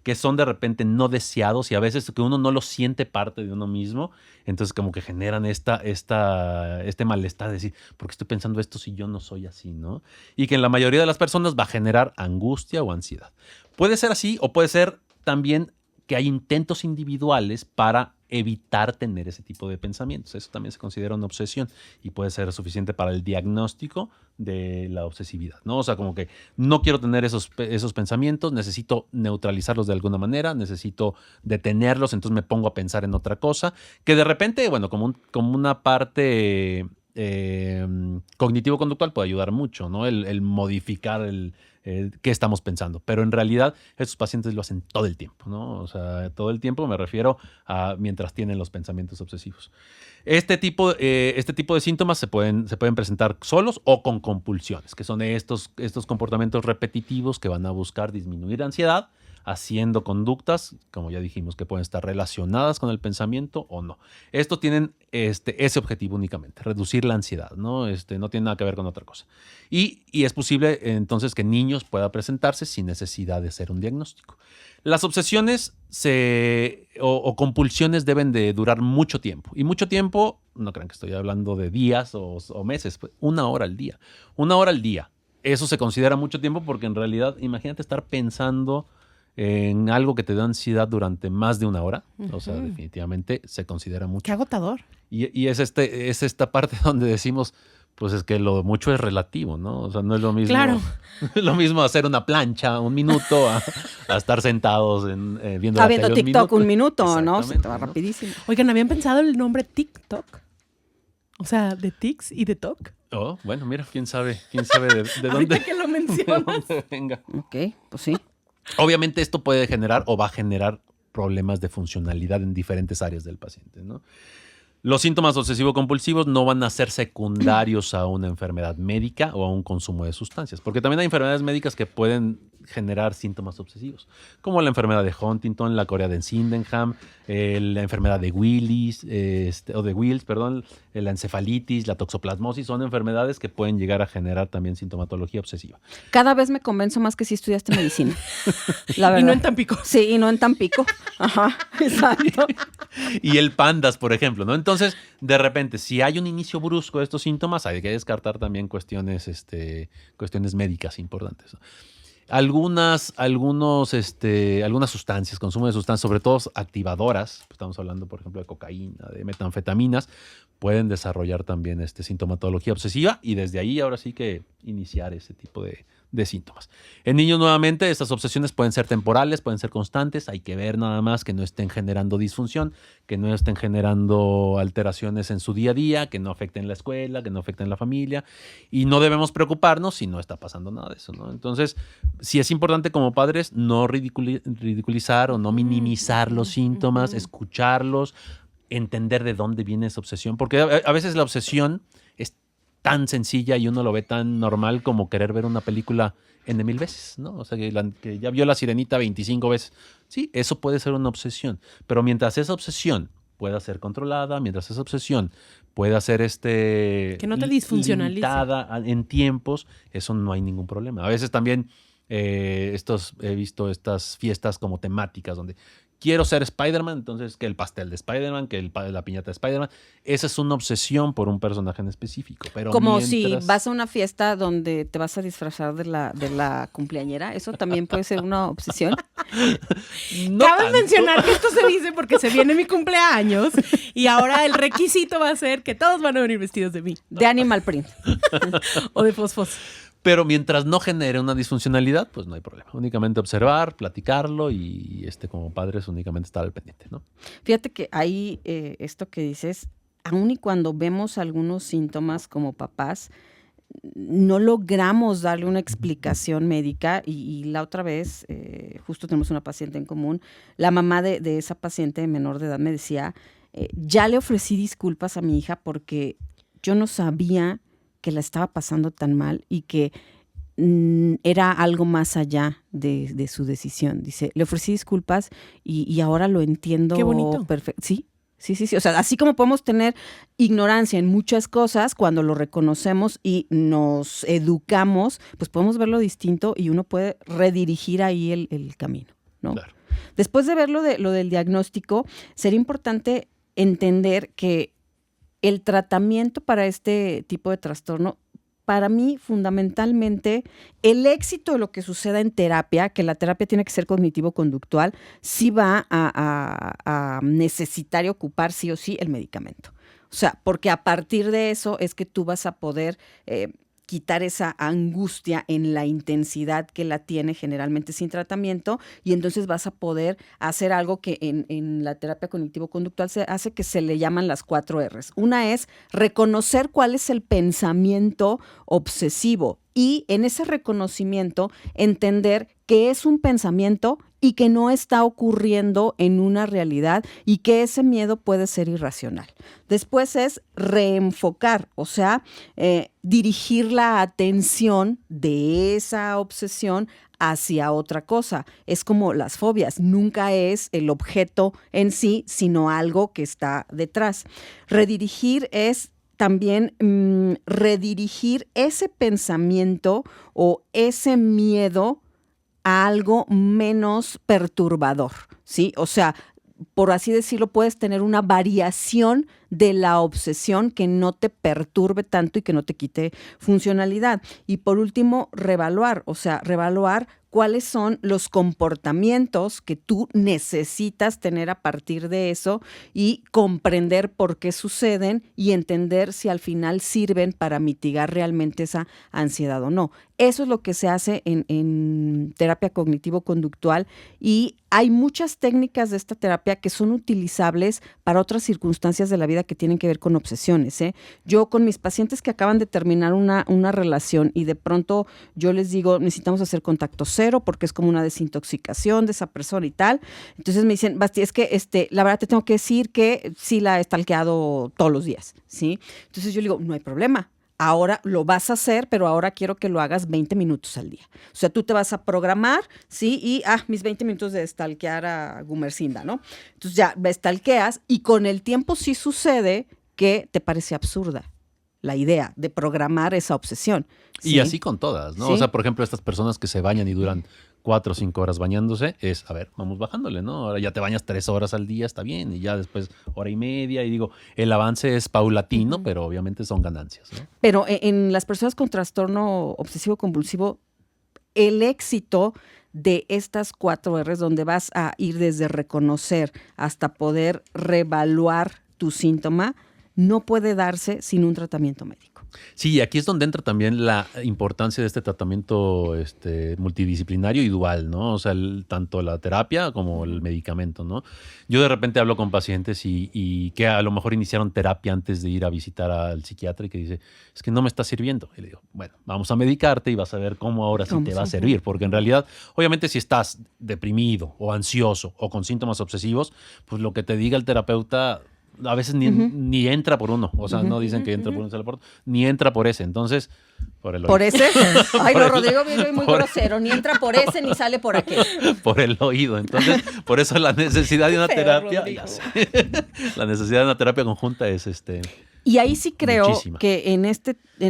que son de repente no deseados y a veces que uno no lo siente parte de uno mismo. Entonces como que generan este malestar de decir, ¿por qué estoy pensando esto si yo no soy así, no? Y que en la mayoría de las personas va a generar angustia o ansiedad. Puede ser así o puede ser también que hay intentos individuales para evitar tener ese tipo de pensamientos. Eso también se considera una obsesión y puede ser suficiente para el diagnóstico de la obsesividad, ¿no? O sea, como que no quiero tener esos pensamientos, necesito neutralizarlos de alguna manera, necesito detenerlos, entonces me pongo a pensar en otra cosa, que de repente, bueno, como una parte cognitivo-conductual puede ayudar mucho, ¿no? El modificar qué estamos pensando. Pero en realidad estos pacientes lo hacen todo el tiempo, ¿no? O sea, todo el tiempo me refiero a mientras tienen los pensamientos obsesivos. Este tipo de síntomas se pueden presentar solos o con compulsiones, que son estos comportamientos repetitivos que van a buscar disminuir ansiedad, haciendo conductas, como ya dijimos, que pueden estar relacionadas con el pensamiento o no. Estos tienen ese objetivo únicamente, reducir la ansiedad, ¿no? No tiene nada que ver con otra cosa. Y es posible entonces que en niños pueda presentarse sin necesidad de hacer un diagnóstico. Las obsesiones o compulsiones deben de durar mucho tiempo. Y mucho tiempo, no crean que estoy hablando de días o meses, 1 hora al día. 1 hora al día. Eso se considera mucho tiempo porque en realidad, imagínate estar pensando en algo que te da ansiedad durante más de 1 hora. O sea, definitivamente se considera mucho. Qué agotador. Y es esta parte donde decimos, pues es que lo mucho es relativo, ¿no? O sea, no es lo mismo. Claro. Lo mismo hacer una plancha 1 minuto a estar sentados viendo la tele TikTok 1 minuto, ¿no? Se te va rapidísimo. Oigan, ¿habían pensado el nombre TikTok? O sea, de tics y de TOC. Oh, bueno, mira, quién sabe de Ahorita dónde, que lo de mencionas. dónde venga. Ok, pues sí. Obviamente esto puede generar o va a generar problemas de funcionalidad en diferentes áreas del paciente, ¿no? Los síntomas obsesivo-compulsivos no van a ser secundarios a una enfermedad médica o a un consumo de sustancias, porque también hay enfermedades médicas que pueden generar síntomas obsesivos, como la enfermedad de Huntington, la corea de Sydenham, la enfermedad de Willis, la encefalitis, la toxoplasmosis, son enfermedades que pueden llegar a generar también sintomatología obsesiva. Cada vez me convenzo más que sí estudiaste medicina. La verdad. Y no en Tampico. Sí, y no en Tampico. Ajá, exacto. Y el PANDAS, por ejemplo, ¿no? Entonces, de repente, si hay un inicio brusco de estos síntomas, hay que descartar también cuestiones médicas importantes, ¿no? Algunas sustancias, consumo de sustancias, sobre todo activadoras, estamos hablando, por ejemplo, de cocaína, de metanfetaminas, pueden desarrollar también sintomatología obsesiva y desde ahí ahora sí que iniciar ese tipo de síntomas. En niños, nuevamente, estas obsesiones pueden ser temporales, pueden ser constantes, hay que ver nada más que no estén generando disfunción, que no estén generando alteraciones en su día a día, que no afecten la escuela, que no afecten la familia, y no debemos preocuparnos si no está pasando nada de eso, ¿no? Entonces, sí es importante como padres no ridiculizar o no minimizar los síntomas, escucharlos, entender de dónde viene esa obsesión, porque a veces la obsesión es tan sencilla y uno lo ve tan normal como querer ver una película N mil veces, ¿no? O sea, que ya vio La Sirenita 25 veces. Sí, eso puede ser una obsesión, pero mientras esa obsesión pueda ser controlada, mientras esa obsesión pueda ser que no te disfuncionalice. limitada en tiempos, eso no hay ningún problema. A veces también he visto estas fiestas como temáticas donde quiero ser Spider-Man, entonces que el pastel de Spider-Man, que la piñata de Spider-Man. Esa es una obsesión por un personaje en específico. Pero como si vas a una fiesta donde te vas a disfrazar de la cumpleañera, ¿eso también puede ser una obsesión? No Cabe tanto. mencionar que esto se dice porque se viene mi cumpleaños y ahora el requisito va a ser que todos van a venir vestidos de mí. De Animal Print. O de Fosfos. Pero mientras no genere una disfuncionalidad, pues no hay problema. Únicamente observar, platicarlo y como padres únicamente estar al pendiente, ¿no? Fíjate que ahí esto que dices, aun y cuando vemos algunos síntomas como papás, no logramos darle una explicación médica y la otra vez, justo tenemos una paciente en común, la mamá de esa paciente menor de edad me decía, ya le ofrecí disculpas a mi hija porque yo no sabía que la estaba pasando tan mal y que era algo más allá de su decisión. Dice, le ofrecí disculpas y ahora lo entiendo. Qué bonito. Perfecto. Sí. O sea, así como podemos tener ignorancia en muchas cosas, cuando lo reconocemos y nos educamos, pues podemos verlo distinto y uno puede redirigir ahí el camino, ¿no? Claro. Después de ver lo del diagnóstico, sería importante entender que el tratamiento para este tipo de trastorno, para mí, fundamentalmente, el éxito de lo que suceda en terapia, que la terapia tiene que ser cognitivo-conductual, sí va a necesitar y ocupar sí o sí el medicamento. O sea, porque a partir de eso es que tú vas a poder quitar esa angustia en la intensidad que la tiene generalmente sin tratamiento y entonces vas a poder hacer algo que en la terapia cognitivo-conductual se hace, que se le llaman las 4 Rs. Una es reconocer cuál es el pensamiento obsesivo y en ese reconocimiento entender que es un pensamiento y que no está ocurriendo en una realidad y que ese miedo puede ser irracional. Después es reenfocar, o sea, dirigir la atención de esa obsesión hacia otra cosa. Es como las fobias, nunca es el objeto en sí, sino algo que está detrás. Redirigir es también redirigir ese pensamiento o ese miedo a algo menos perturbador, ¿sí? O sea, por así decirlo, puedes tener una variación de la obsesión que no te perturbe tanto y que no te quite funcionalidad. Y por último, revaluar, o sea, revaluar cuáles son los comportamientos que tú necesitas tener a partir de eso y comprender por qué suceden y entender si al final sirven para mitigar realmente esa ansiedad o no. Eso es lo que se hace en terapia cognitivo-conductual y hay muchas técnicas de esta terapia que son utilizables para otras circunstancias de la vida que tienen que ver con obsesiones. Yo con mis pacientes que acaban de terminar una relación y de pronto yo les digo, necesitamos hacer contacto cero porque es como una desintoxicación de esa persona y tal. Entonces me dicen, Basti, es que la verdad te tengo que decir que sí la he stalkeado todos los días, ¿sí? Entonces yo le digo, no hay problema. Ahora lo vas a hacer, pero ahora quiero que lo hagas 20 minutos al día. O sea, tú te vas a programar, ¿sí? Y, mis 20 minutos de stalkear a Gumersinda, ¿no? Entonces ya stalkeas y con el tiempo sí sucede que te parece absurda la idea de programar esa obsesión. ¿Sí? Y así con todas, ¿no? Sí. O sea, por ejemplo, estas personas que se bañan y duran 4 o 5 horas bañándose, a ver, vamos bajándole, ¿no? Ahora ya te bañas 3 horas al día, está bien, y ya después 1 hora y media, y digo, el avance es paulatino, pero obviamente son ganancias, ¿no? Pero en las personas con trastorno obsesivo-compulsivo, el éxito de estas 4 R's, donde vas a ir desde reconocer hasta poder reevaluar tu síntoma, no puede darse sin un tratamiento médico. Sí, aquí es donde entra también la importancia de este tratamiento multidisciplinario y dual, ¿no? O sea, tanto la terapia como el medicamento, ¿no? Yo de repente hablo con pacientes y que a lo mejor iniciaron terapia antes de ir a visitar al psiquiatra y que dice, es que no me está sirviendo. Y le digo, bueno, vamos a medicarte y vas a ver cómo ahora sí te va a servir. Porque en realidad, obviamente si estás deprimido o ansioso o con síntomas obsesivos, pues lo que te diga el terapeuta a veces ni entra por uno. O sea, no dicen que entra por un sale por otro, ni entra por ese. Entonces, por el oído. ¿Por ese? Ay, Por no, el- Rodrigo viene muy por- grosero. Ni entra por ese ni sale por aquel. Por el oído. Entonces, por eso la necesidad de una Feo, terapia. Rodrigo. Ya sé. La necesidad de una terapia conjunta es Y ahí sí creo Muchísima. que en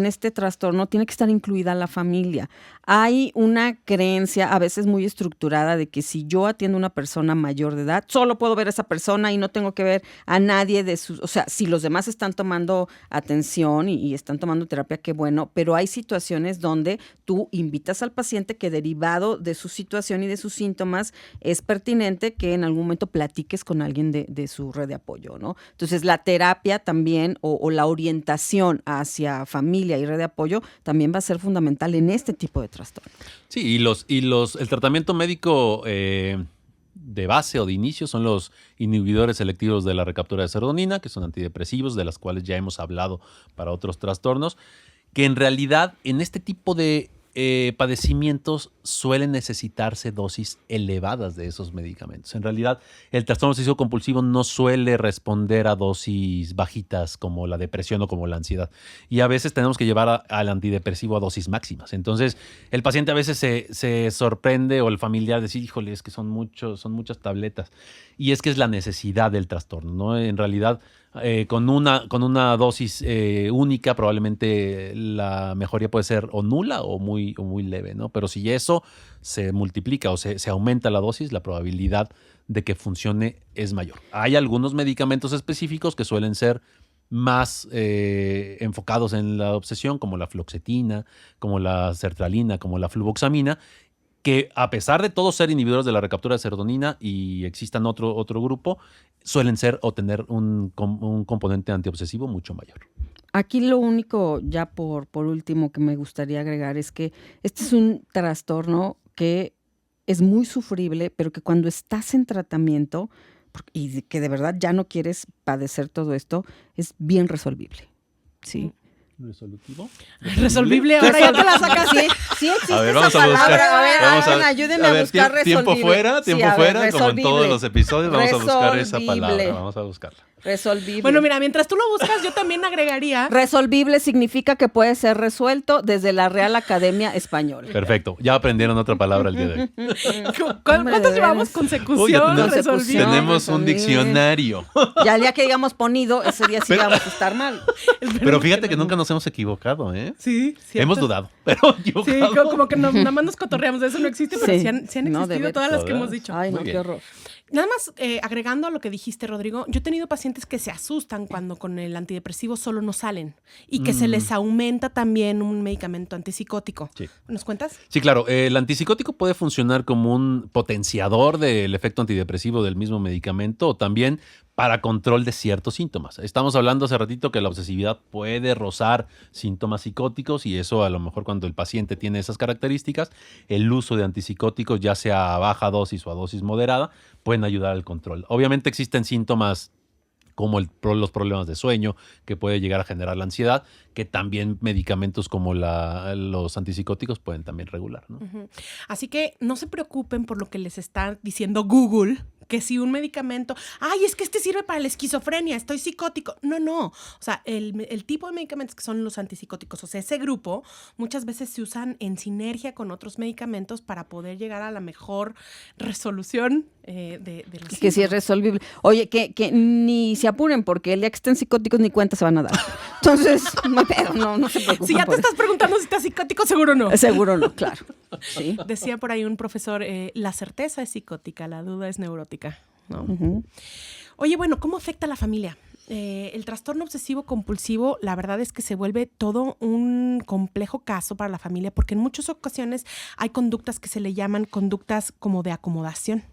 este trastorno tiene que estar incluida la familia. Hay una creencia a veces muy estructurada de que si yo atiendo a una persona mayor de edad, solo puedo ver a esa persona y no tengo que ver a nadie de sus... O sea, si los demás están tomando atención y están tomando terapia, qué bueno, pero hay situaciones donde tú invitas al paciente que derivado de su situación y de sus síntomas es pertinente que en algún momento platiques con alguien de su red de apoyo, ¿no? Entonces, la terapia también o la orientación hacia familia y red de apoyo también va a ser fundamental en este tipo de trastorno. Sí, el tratamiento médico de base o de inicio son los inhibidores selectivos de la recaptura de serotonina, que son antidepresivos, de las cuales ya hemos hablado para otros trastornos, que en realidad en este tipo de padecimientos suelen necesitarse dosis elevadas de esos medicamentos. En realidad, el trastorno obsesivo compulsivo no suele responder a dosis bajitas como la depresión o como la ansiedad. Y a veces tenemos que llevar al antidepresivo a dosis máximas. Entonces, el paciente a veces se sorprende o el familiar dice, híjole, es que son muchas tabletas. Y es que es la necesidad del trastorno, ¿no? En realidad, con una dosis única, probablemente la mejoría puede ser o nula o muy leve, ¿no? Pero si eso se multiplica o se aumenta la dosis, la probabilidad de que funcione es mayor. Hay algunos medicamentos específicos que suelen ser más enfocados en la obsesión, como la fluoxetina, como la sertralina, como la fluvoxamina, que a pesar de todos ser inhibidores de la recaptura de serotonina y existan otro grupo, suelen ser o tener un componente antiobsesivo mucho mayor. Aquí lo único, ya por último, que me gustaría agregar es que este es un trastorno que es muy sufrible, pero que cuando estás en tratamiento y que de verdad ya no quieres padecer todo esto, es bien resolvible. Sí. ¿Resolutivo? Resolvible, ahora ya te la sacaste. Sí existe A ver, esa vamos a buscar. palabra. A ver, vamos alguien ayúdenme a buscar tiempo resolvible. fuera, Sí, a ver, como en resolvible. todos los episodios, vamos a buscar esa Resolvible. palabra. Vamos a buscarla. Resolvible. Bueno, mira, mientras tú lo buscas, yo también agregaría. Resolvible significa que puede ser resuelto desde la Real Academia Española. Perfecto. Ya aprendieron otra palabra el día de hoy. ¿Cuántos llevamos? Consecución, Uy, ya resolvible. tenemos un diccionario. Ya el día que digamos ponido, ese día sí vamos a estar mal. Pero fíjate que nunca nos hemos equivocado, ¿eh? Sí, cierto. Hemos dudado, pero Sí, equivocado. como que nada más nos cotorreamos, de eso no existe, pero Sí. sí han No, existido de todas las veras. que hemos dicho. Ay, no, Muy qué bien. horror. Nada más agregando a lo que dijiste, Rodrigo, yo he tenido pacientes que se asustan cuando con el antidepresivo solo no salen y que se les aumenta también un medicamento antipsicótico. Sí. ¿Nos cuentas? Sí, claro. El antipsicótico puede funcionar como un potenciador del efecto antidepresivo del mismo medicamento o también para control de ciertos síntomas. Estamos hablando hace ratito que la obsesividad puede rozar síntomas psicóticos y eso a lo mejor cuando el paciente tiene esas características, el uso de antipsicóticos, ya sea a baja dosis o a dosis moderada, pueden ayudar al control. Obviamente existen síntomas como los problemas de sueño, que puede llegar a generar la ansiedad, que también medicamentos como los antipsicóticos pueden también regular, ¿no? Uh-huh. Así que no se preocupen por lo que les está diciendo Google, que si un medicamento, ay, es que este sirve para la esquizofrenia, estoy psicótico. No. O sea, el tipo de medicamentos que son los antipsicóticos, o sea, ese grupo, muchas veces se usan en sinergia con otros medicamentos para poder llegar a la mejor resolución de los síntomas. Que sí es resolvible. Oye, que ni se apuren porque el día que estén psicóticos ni cuenta se van a dar. Entonces, no se preocupen. Si ya te estás preguntando si estás psicótico, seguro no. Seguro no, claro. Sí. Decía por ahí un profesor, la certeza es psicótica, la duda es neurótica, ¿no? Uh-huh. Oye, bueno, ¿cómo afecta a la familia? El trastorno obsesivo compulsivo, la verdad es que se vuelve todo un complejo caso para la familia porque en muchas ocasiones hay conductas que se le llaman conductas como de acomodación,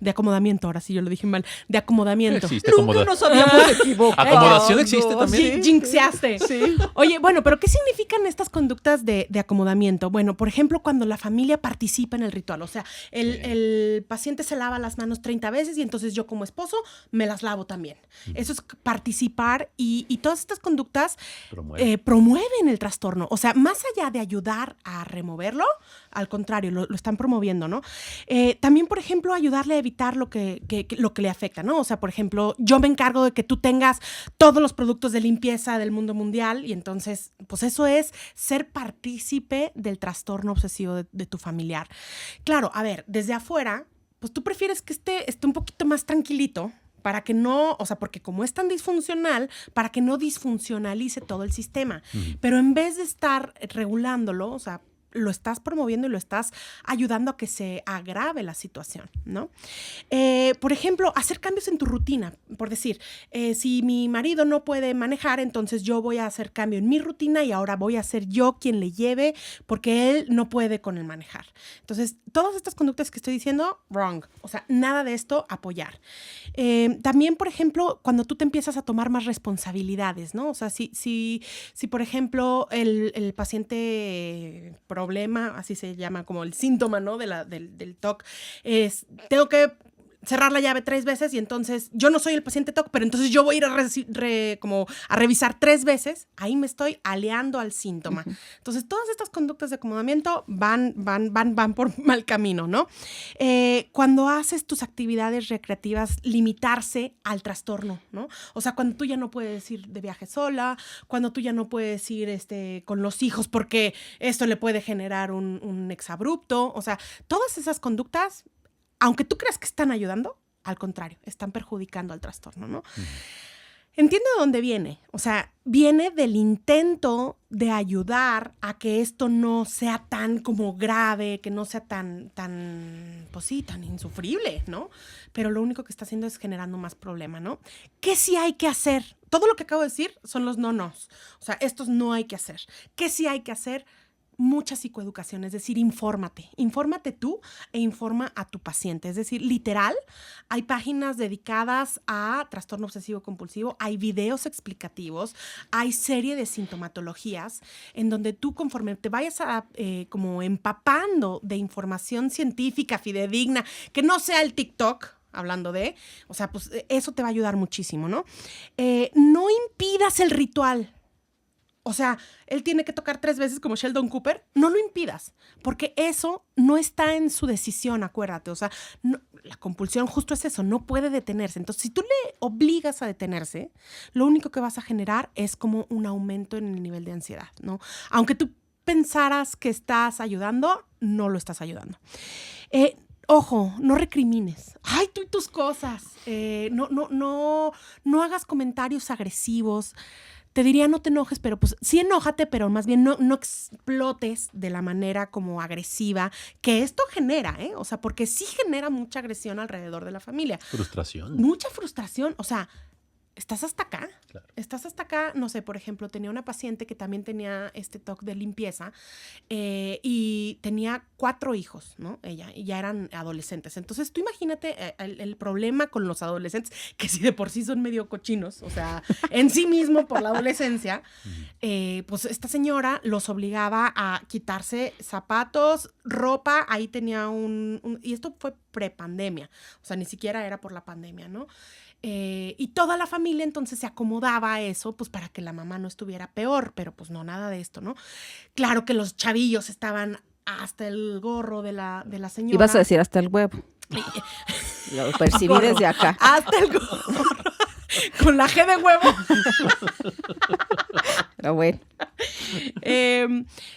de acomodamiento, ahora sí yo lo dije mal, de acomodamiento. Existe Nunca nos habíamos equivocado. Acomodación existe también. Sí, jinxeaste. Sí. Oye, bueno, pero ¿qué significan estas conductas de acomodamiento? Bueno, por ejemplo, cuando la familia participa en el ritual, o sea, el paciente se lava las manos 30 veces y entonces yo como esposo me las lavo también. Eso es participar y todas estas conductas promueven el trastorno. O sea, más allá de ayudar a removerlo, al contrario, lo están promoviendo, ¿no? También, por ejemplo, ayudarle a evitar lo que le afecta, ¿no? O sea, por ejemplo, yo me encargo de que tú tengas todos los productos de limpieza del mundo mundial y entonces, pues eso es ser partícipe del trastorno obsesivo de tu familiar. Claro, a ver, desde afuera, pues tú prefieres que esté un poquito más tranquilito, para que no, o sea, porque como es tan disfuncional, para que no disfuncionalice todo el sistema. Uh-huh. Pero en vez de estar regulándolo, o sea, lo estás promoviendo y lo estás ayudando a que se agrave la situación, ¿no? Por ejemplo, hacer cambios en tu rutina. Por decir, si mi marido no puede manejar, entonces yo voy a hacer cambio en mi rutina y ahora voy a ser yo quien le lleve porque él no puede con el manejar. Entonces, todas estas conductas que estoy diciendo, wrong. O sea, nada de esto, apoyar. También, por ejemplo, cuando tú te empiezas a tomar más responsabilidades, ¿no? O sea, si por ejemplo, el paciente problema, así se llama como el síntoma, ¿no? del TOC, tengo que cerrar la llave 3 veces y entonces yo no soy el paciente TOC, pero entonces yo voy a ir a revisar 3 veces, ahí me estoy aliando al síntoma. Uh-huh. Entonces, todas estas conductas de acomodamiento van por mal camino, ¿no? Cuando haces tus actividades recreativas, limitarse al trastorno, ¿no? O sea, cuando tú ya no puedes ir de viaje sola, cuando tú ya no puedes ir con los hijos porque esto le puede generar un exabrupto, o sea, todas esas conductas, aunque tú creas que están ayudando, al contrario, están perjudicando al trastorno, ¿no? Uh-huh. Entiendo de dónde viene. O sea, viene del intento de ayudar a que esto no sea tan como grave, que no sea tan, pues sí, tan insufrible, ¿no? Pero lo único que está haciendo es generando más problema, ¿no? ¿Qué sí hay que hacer? Todo lo que acabo de decir son los no-nos. O sea, estos no hay que hacer. ¿Qué sí hay que hacer? Mucha psicoeducación, es decir, infórmate tú e informa a tu paciente, es decir, literal, hay páginas dedicadas a trastorno obsesivo compulsivo, hay videos explicativos, hay serie de sintomatologías en donde tú conforme te vayas como empapando de información científica fidedigna, que no sea el TikTok, hablando o sea, pues eso te va a ayudar muchísimo, ¿no? No impidas el ritual. O sea, él tiene que tocar 3 veces como Sheldon Cooper. No lo impidas, porque eso no está en su decisión, acuérdate. O sea, no, la compulsión justo es eso, no puede detenerse. Entonces, si tú le obligas a detenerse, lo único que vas a generar es como un aumento en el nivel de ansiedad, ¿no? Aunque tú pensaras que estás ayudando, no lo estás ayudando. Ojo, no recrimines. Ay, tú y tus cosas. No hagas comentarios agresivos. Te diría no te enojes, pero pues sí enójate, pero más bien no explotes de la manera como agresiva que esto genera, ¿eh? O sea, porque sí genera mucha agresión alrededor de la familia. Frustración. Mucha frustración, o sea, estás hasta acá. Claro. Estás hasta acá, no sé, por ejemplo, tenía una paciente que también tenía este TOC de limpieza y tenía 4 hijos, ¿no? Ella, y ya eran adolescentes. Entonces, tú imagínate el problema con los adolescentes, que si de por sí son medio cochinos, o sea, en sí mismo por la adolescencia, pues esta señora los obligaba a quitarse zapatos, ropa, ahí tenía y esto fue prepandemia, o sea, ni siquiera era por la pandemia, ¿no? Y toda la familia entonces se acomodaba a eso, pues para que la mamá no estuviera peor, pero pues no, nada de esto, ¿no? Claro que los chavillos estaban hasta el gorro de la señora. Ibas a decir hasta el huevo. Lo percibí Gorro. desde acá. Hasta el gorro. Con la G de huevo. Pero bueno.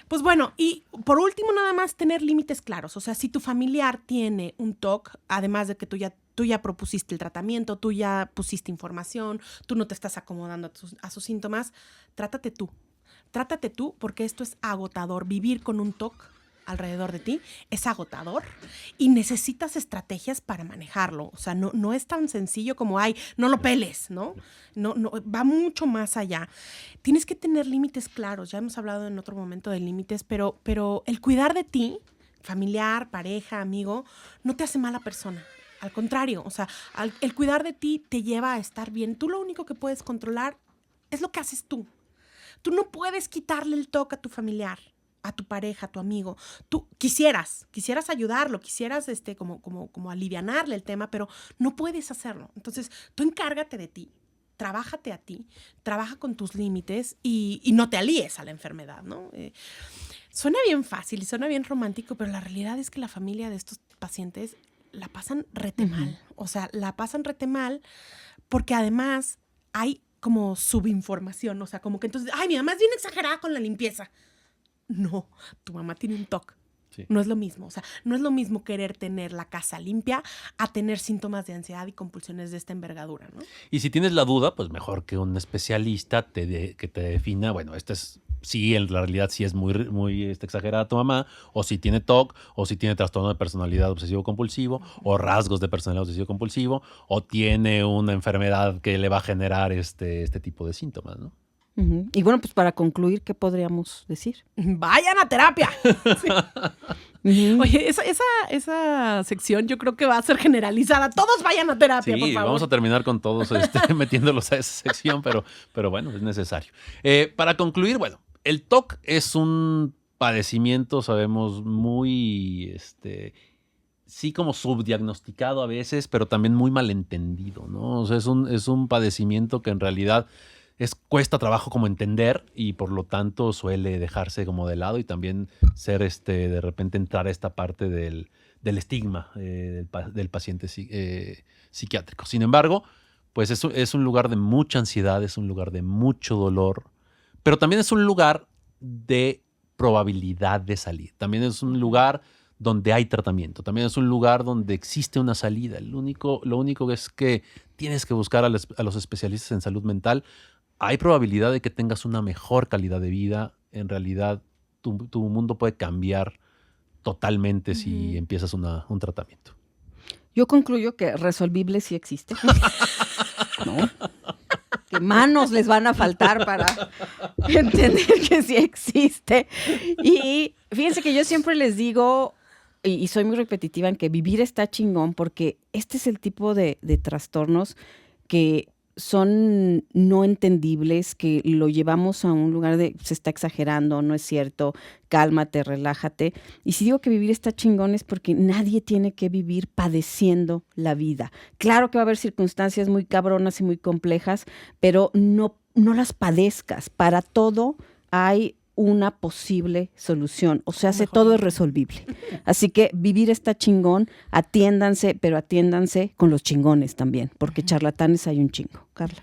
Pues bueno, y por último nada más tener límites claros. O sea, si tu familiar tiene un TOC, además de que tú ya propusiste el tratamiento, tú ya pusiste información, tú no te estás acomodando a sus síntomas, trátate tú. Trátate tú porque esto es agotador. Vivir con un TOC alrededor de ti es agotador y necesitas estrategias para manejarlo. O sea, no es tan sencillo como, ay, no lo peles, ¿no? No, va mucho más allá. Tienes que tener límites claros. Ya hemos hablado en otro momento de límites, pero el cuidar de ti, familiar, pareja, amigo, no te hace mala persona. Al contrario, o sea, el cuidar de ti te lleva a estar bien. Tú lo único que puedes controlar es lo que haces tú. Tú no puedes quitarle el TOC a tu familiar, a tu pareja, a tu amigo. Tú quisieras ayudarlo, quisieras como alivianarle el tema, pero no puedes hacerlo. Entonces, tú encárgate de ti, trabájate a ti, trabaja con tus límites y no te alíes a la enfermedad, ¿no? Suena bien fácil y suena bien romántico, pero la realidad es que la familia de estos pacientes la pasan rete mal. O sea, la pasan rete mal porque además hay como subinformación. O sea, como que entonces, ay, mi mamá es bien exagerada con la limpieza. No, tu mamá tiene un TOC. Sí. No es lo mismo. O sea, no es lo mismo querer tener la casa limpia a tener síntomas de ansiedad y compulsiones de esta envergadura, ¿no? Y si tienes la duda, pues mejor que un especialista que te defina, bueno, sí, en la realidad sí es muy exagerada tu mamá, o si tiene TOC, o si tiene trastorno de personalidad obsesivo-compulsivo, o rasgos de personalidad obsesivo-compulsivo, o tiene una enfermedad que le va a generar este tipo de síntomas, ¿no? Uh-huh. Y bueno, pues para concluir, ¿qué podríamos decir? ¡Vayan a terapia! Sí. Uh-huh. Oye, esa sección yo creo que va a ser generalizada. Todos vayan a terapia, sí, por favor. Vamos a terminar con todos metiéndolos a esa sección, pero bueno, es necesario. Para concluir, bueno, el TOC es un padecimiento, sabemos, muy, sí como subdiagnosticado a veces, pero también muy malentendido, ¿no? O sea, es un padecimiento que en realidad cuesta trabajo como entender y por lo tanto suele dejarse como de lado y también ser de repente entrar a esta parte del estigma del paciente psiquiátrico. Sin embargo, pues es un lugar de mucha ansiedad, es un lugar de mucho dolor, pero también es un lugar de probabilidad de salir. También es un lugar donde hay tratamiento. También es un lugar donde existe una salida. Lo único es que tienes que buscar a los especialistas en salud mental. Hay probabilidad de que tengas una mejor calidad de vida. En realidad, tu mundo puede cambiar totalmente si empiezas un tratamiento. Yo concluyo que resolvible sí existe. ¿No? Que manos les van a faltar para entender que sí existe. Y fíjense que yo siempre les digo, y soy muy repetitiva en que vivir está chingón, porque este es el tipo de trastornos que son no entendibles, que lo llevamos a un lugar de se está exagerando, no es cierto, cálmate, relájate. Y si digo que vivir está chingón es porque nadie tiene que vivir padeciendo la vida. Claro que va a haber circunstancias muy cabronas y muy complejas, pero no las padezcas. Para todo hay una posible solución, o sea, todo es resolvible. Así que vivir está chingón, atiéndanse, pero atiéndanse con los chingones también, porque charlatanes hay un chingo. Carla.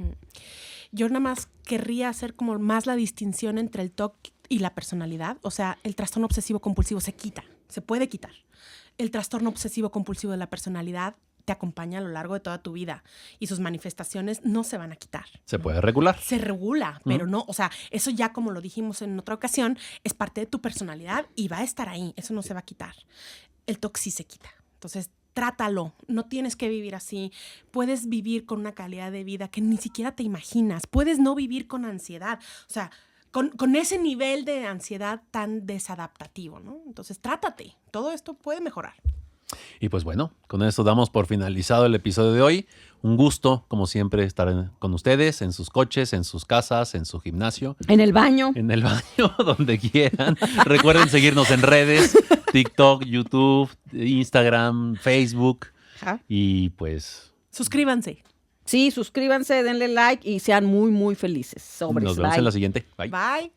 Yo nada más querría hacer como más la distinción entre el TOC y la personalidad. O sea, el trastorno obsesivo compulsivo se puede quitar. El trastorno obsesivo compulsivo de la personalidad te acompaña a lo largo de toda tu vida y sus manifestaciones no se van a quitar. ¿Se puede regular? Se regula, pero no, o sea, eso ya como lo dijimos en otra ocasión, es parte de tu personalidad y va a estar ahí, eso no se va a quitar. El TOC sí se quita. Entonces, trátalo, no tienes que vivir así, puedes vivir con una calidad de vida que ni siquiera te imaginas, puedes no vivir con ansiedad, o sea, con ese nivel de ansiedad tan desadaptativo, ¿no? Entonces, trátate, todo esto puede mejorar. Y pues bueno, con esto damos por finalizado el episodio de hoy. Un gusto, como siempre, estar con ustedes, en sus coches, en sus casas, en su gimnasio, En el baño. en el baño, donde quieran. Recuerden seguirnos en redes, TikTok, YouTube, Instagram, Facebook. Ajá. Y pues Suscríbanse. Sí, suscríbanse, denle like y sean muy, muy felices. Sobres. nos vemos Bye. en la siguiente. Bye. Bye.